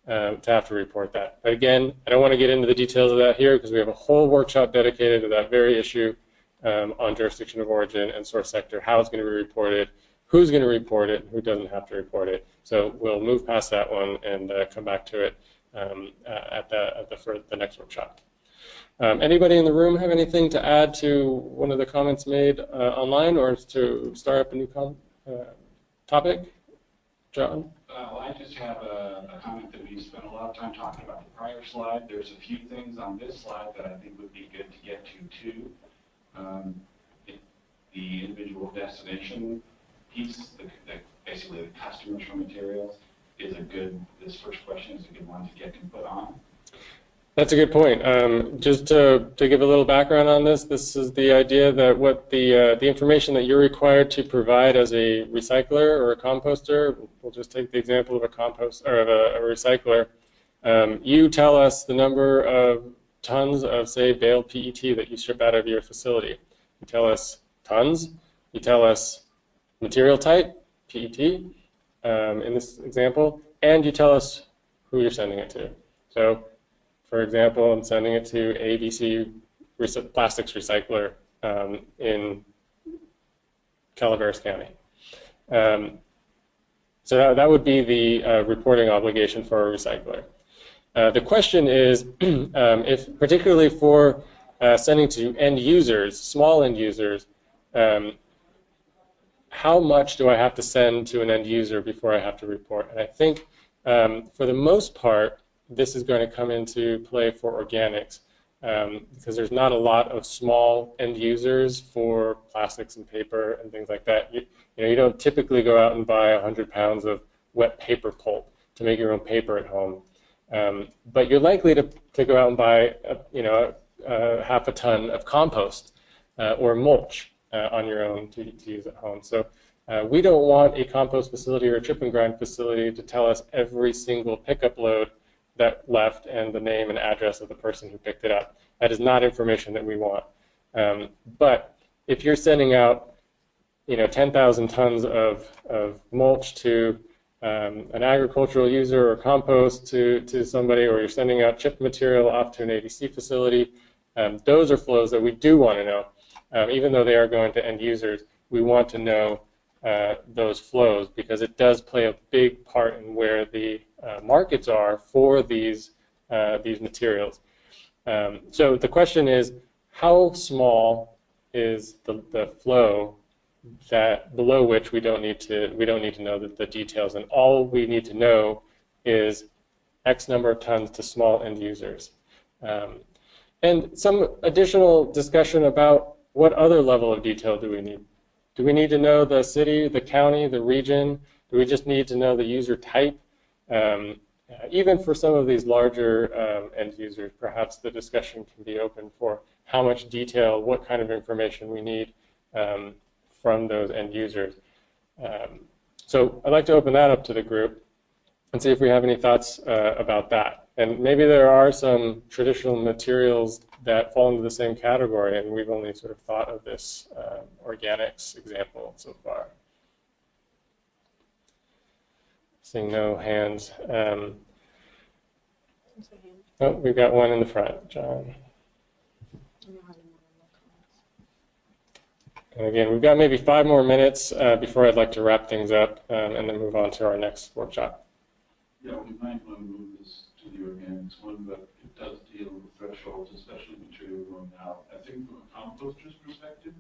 to have to report that. But again, I don't want to get into the details of that here because we have a whole workshop dedicated to that very issue on jurisdiction of origin and source sector, how it's going to be reported, who's going to report it, who doesn't have to report it. So we'll move past that one and come back to it for the next workshop. Anybody in the room have anything to add to one of the comments made online, or to start up a new topic? John? Well, I just have a comment that we spent a lot of time talking about the prior slide. There's a few things on this slide that I think would be good to get to too. The individual destination piece, basically the customers for materials, this first question is a good one to get input on. That's a good point. Just to give a little background on this, this is the idea that what the information that you're required to provide as a recycler or a composter, we'll just take the example of a compost or of a recycler. You tell us the number of tons of, say, baled PET that you ship out of your facility. You tell us tons. You tell us material type, PET, in this example, and you tell us who you're sending it to. So, for example, I'm sending it to ABC Plastics Recycler in Calaveras County. So that would be the reporting obligation for a recycler. The question is, if particularly for sending to end users, small end users, how much do I have to send to an end user before I have to report? And I think for the most part, this is going to come into play for organics because there's not a lot of small end users for plastics and paper and things like that. You don't typically go out and buy 100 pounds of wet paper pulp to make your own paper at home. But you're likely to go out and buy half a ton of compost or mulch on your own to use at home. So we don't want a compost facility or a chip and grind facility to tell us every single pickup load that left and the name and address of the person who picked it up. That is not information that we want. But if you're sending out 10,000 tons of mulch to an agricultural user or compost to somebody, or you're sending out chip material off to an ADC facility, those are flows that we do want to know. Even though they are going to end users, we want to know those flows because it does play a big part in where the markets are for these materials. So the question is, how small is the flow that below which we don't need to know the details, and all we need to know is X number of tons to small end users. And some additional discussion about what other level of detail do we need. Do we need to know the city, the county, the region? Do we just need to know the user type? Even for some of these larger end users, perhaps the discussion can be open for how much detail, what kind of information we need from those end users. So I'd like to open that up to the group and see if we have any thoughts about that. And maybe there are some traditional materials that fall into the same category, and we've only sort of thought of this organics example so far. Seeing no hands. Oh, we've got one in the front, John. And again, we've got maybe 5 more minutes before I'd like to wrap things up and then move on to our next workshop. Yeah, we might want to move this to the organics one, but it does deal with thresholds, especially material going out. I think from a composter's perspective,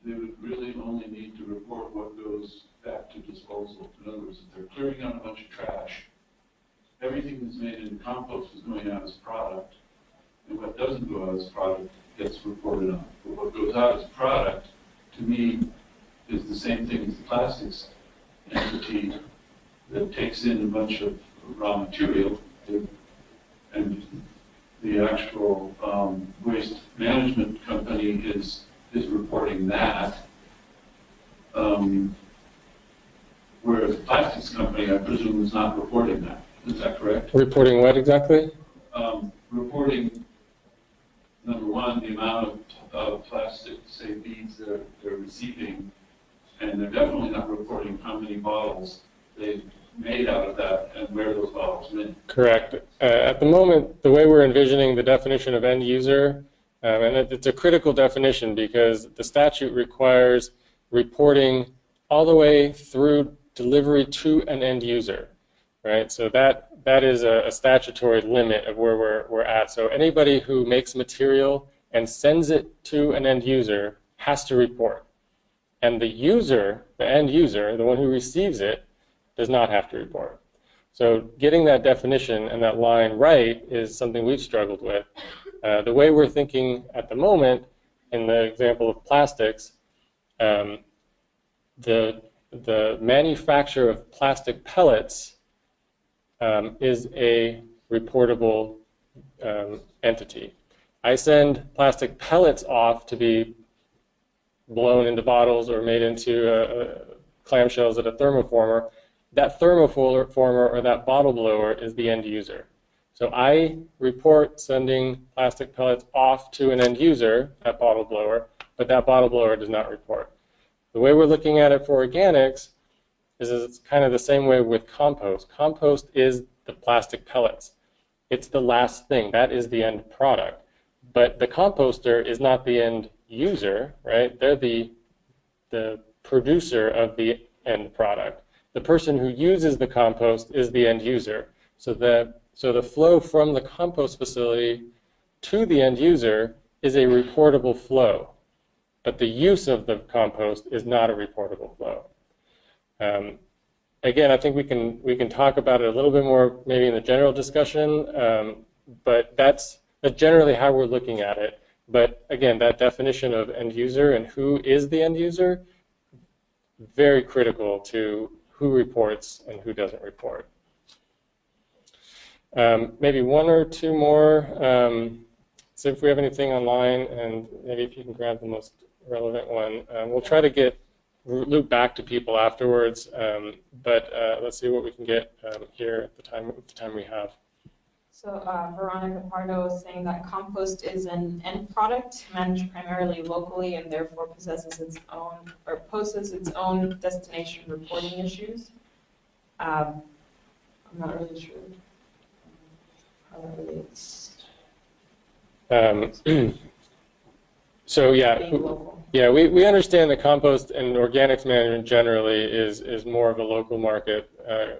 they would really only need to report what goes back to disposal. In other words, if they're clearing out a bunch of trash, everything that's made in compost is going out as product, and what doesn't go out as product gets reported on. But what goes out as product, to me, is the same thing as the plastics entity that takes in a bunch of raw material, and the actual waste management company is reporting that, whereas the plastics company, I presume, is not reporting that. Is that correct? Reporting what exactly? Reporting, number one, the amount of plastic, say, beads they're receiving, and they're definitely not reporting how many bottles they've made out of that and where those bottles went. Correct. At the moment, the way we're envisioning the definition of end user, and it's a critical definition because the statute requires reporting all the way through delivery to an end user, right? So that is a statutory limit of where we're at. So anybody who makes material and sends it to an end user has to report. And the user, the end user, the one who receives it, does not have to report. So getting that definition and that line right is something we've struggled with. The way we're thinking at the moment, in the example of plastics, the manufacture of plastic pellets is a reportable entity. I send plastic pellets off to be blown into bottles or made into clamshells at a thermoformer. That thermoformer or that bottle blower is the end user. So I report sending plastic pellets off to an end user, that bottle blower, but that bottle blower does not report. The way we're looking at it for organics is it's kind of the same way with compost. Compost is the plastic pellets. It's the last thing. That is the end product. But the composter is not the end user, right? They're the producer of the end product. The person who uses the compost is the end user. So the flow from the compost facility to the end user is a reportable flow. But the use of the compost is not a reportable flow. Again, I think we can talk about it a little bit more maybe in the general discussion, but that's generally how we're looking at it. But again, that definition of end user and who is the end user, very critical to who reports and who doesn't report. Maybe one or two more. See if we have anything online, and maybe if you can grab the most relevant one. We'll try to loop back to people afterwards, but let's see what we can get here at the time we have. So Veronica Pardo is saying that compost is an end product managed primarily locally and therefore poses its own destination reporting issues. I'm not really sure how that relates. So yeah, we understand that compost and organics management generally is more of a local market,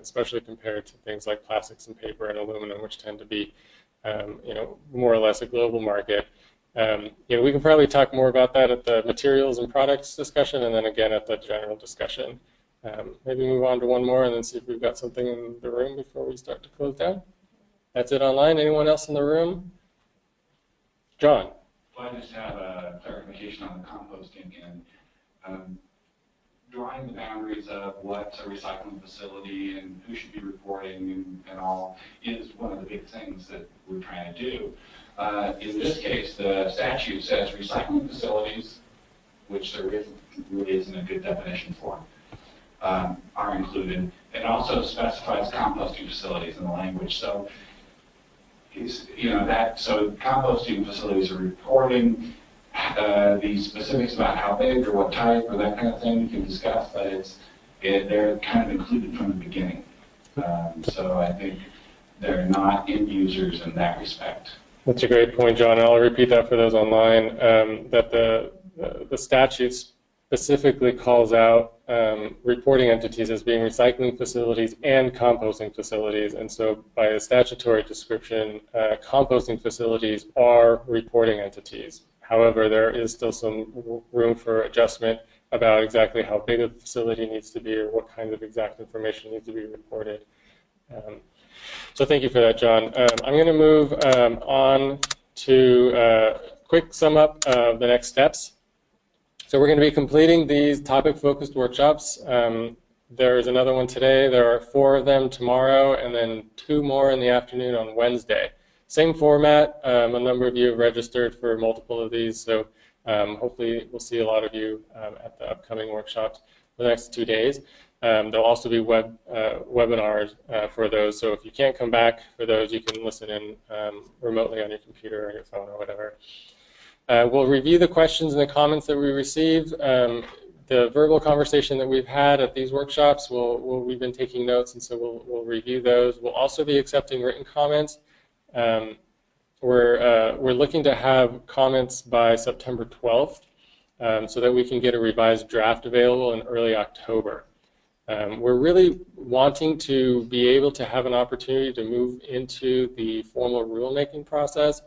especially compared to things like plastics and paper and aluminum, which tend to be, more or less a global market. We can probably talk more about that at the materials and products discussion, and then again at the general discussion. Maybe move on to one more and then see if we've got something in the room before we start to close down. That's it online. Anyone else in the room? John. Well, I just have a clarification on the composting and drawing the boundaries of what's a recycling facility and who should be reporting and all is one of the big things that we're trying to do. In this case, the statute says recycling facilities, which there really isn't a good definition for, are included. It also specifies composting facilities in the language. So so composting facilities are reporting the specifics about how big or what type or that kind of thing we can discuss, but they're kind of included from the beginning. So I think they're not end users in that respect. That's a great point, John, and I'll repeat that for those online, that the statute specifically calls out reporting entities as being recycling facilities and composting facilities, and so by a statutory description, composting facilities are reporting entities. However, there is still some room for adjustment about exactly how big a facility needs to be or what kind of exact information needs to be reported. So thank you for that, John. I'm going to move on to a quick sum up of the next steps. So we're going to be completing these topic-focused workshops. There's another one today. There are 4 of them tomorrow, and then 2 more in the afternoon on Wednesday. Same format. A number of you have registered for multiple of these, so hopefully we'll see a lot of you at the upcoming workshops for the next 2 days. There'll also be webinars for those, so if you can't come back for those, you can listen in remotely on your computer or your phone or whatever. We'll review the questions and the comments that we receive. The verbal conversation that we've had at these workshops, we've been taking notes, and so we'll review those. We'll also be accepting written comments. We're looking to have comments by September 12th. so that we can get a revised draft available in early October. We're really wanting to be able to have an opportunity to move into the formal rulemaking process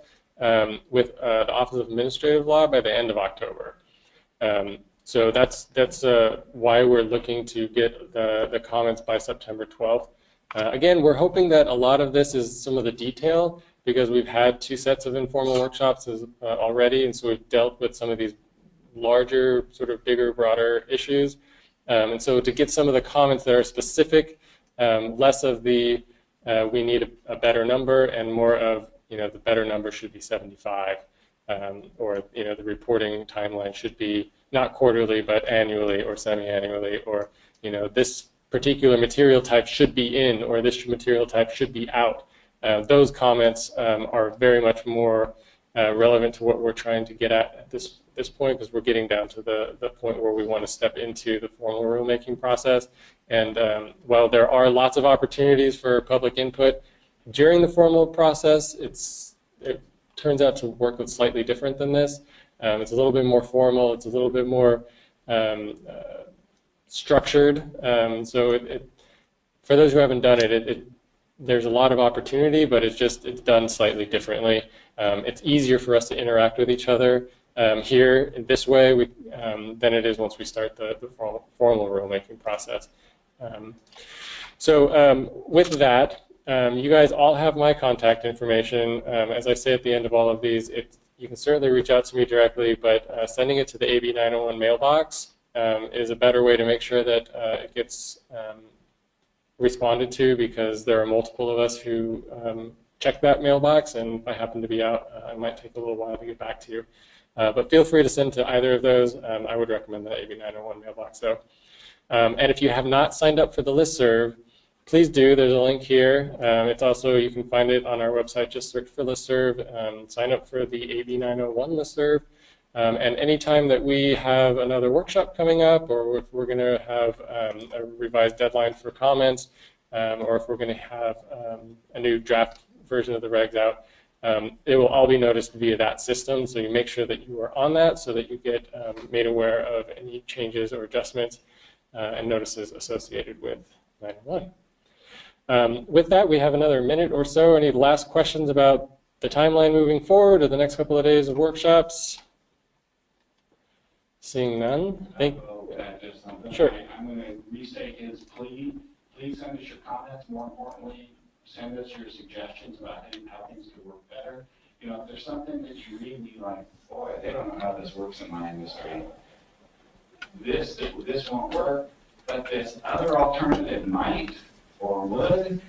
with the Office of Administrative Law by the end of October. So that's why we're looking to get the comments by September 12th. Again, we're hoping that a lot of this is some of the detail, because we've had 2 sets of informal workshops already, and so we've dealt with some of these larger, sort of bigger, broader issues. And so to get some of the comments that are specific, less of the we need a better number, and more of, the better number should be 75, or, the reporting timeline should be not quarterly, but annually or semi-annually, or, this particular material type should be in, or this material type should be out. Those comments are very much more relevant to what we're trying to get at this point, because we're getting down to the point where we want to step into the formal rulemaking process. And while there are lots of opportunities for public input during the formal process, it turns out to work slightly different than this. It's a little bit more formal. It's a little bit more structured. So for those who haven't done it, there's a lot of opportunity, but it's done slightly differently. It's easier for us to interact with each other here this way than it is once we start the formal rulemaking process. So with that, you guys all have my contact information. As I say at the end of all of these, you can certainly reach out to me directly, but sending it to the AB 901 mailbox is a better way to make sure that it gets responded to, because there are multiple of us who check that mailbox, and if I happen to be out, it might take a little while to get back to you. But feel free to send to either of those. I would recommend the AB 901 mailbox, though. And if you have not signed up for the listserv, please do. There's a link here. It's also, you can find it on our website. Just search for listserv. Sign up for the AB 901 listserv. And anytime that we have another workshop coming up, or if we're going to have a revised deadline for comments, or if we're going to have a new draft version of the regs out, it will all be noticed via that system. So you make sure that you are on that, so that you get made aware of any changes or adjustments and notices associated with 901. With that, we have another minute or so. Any last questions about the timeline moving forward, or the next couple of days of workshops? Seeing none. Sure. I'm going to restate his plea. Please send us your comments. More importantly, send us your suggestions about how things could work better. If there's something that you really like, boy, they don't know how this works in my industry. This won't work, but this other alternative might or would.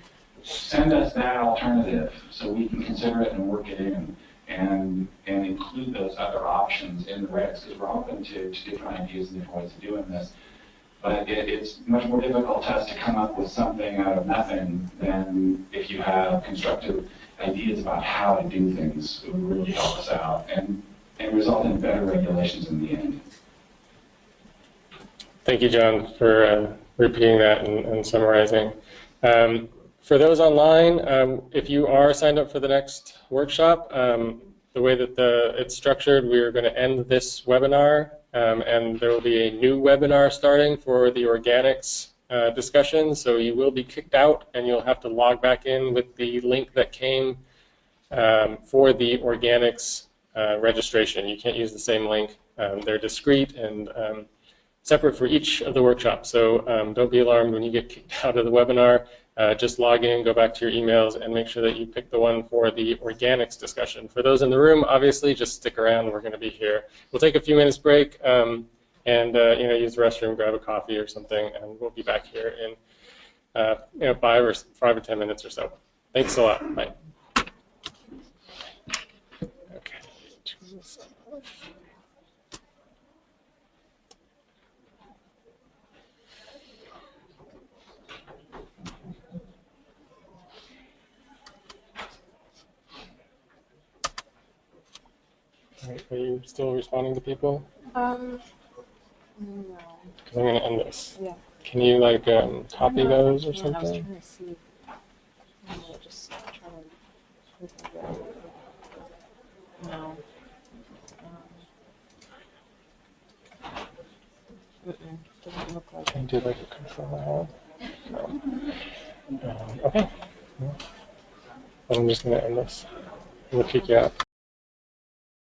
Send us that alternative so we can consider it and work it in, and include those other options in the regs, because we're open to different ideas and different ways of doing this. But it's much more difficult to us to come up with something out of nothing than if you have constructive ideas about how to do things. It would really help us out and result in better regulations in the end. Thank you, John, for repeating that and summarizing. For those online, if you are signed up for the next workshop, the way that it's structured, we are going to end this webinar, and there will be a new webinar starting for the organics discussion. So you will be kicked out, and you'll have to log back in with the link that came for the organics registration. You can't use the same link. They're discrete and separate for each of the workshops. So don't be alarmed when you get kicked out of the webinar. Just log in, go back to your emails, and make sure that you pick the one for the organics discussion. For those in the room, obviously, just stick around. We're going to be here. We'll take a few minutes break and use the restroom, grab a coffee or something, and we'll be back here in 5 or 10 minutes or so. Thanks a lot. Bye. Okay. Are you still responding to people? No. Because I'm going to end this. Yeah. Can you copy those or something? I was trying to see. Just trying to. No. Doesn't look like Can it. do like a control L. No. Okay. I'm just going to end this. We'll kick you out.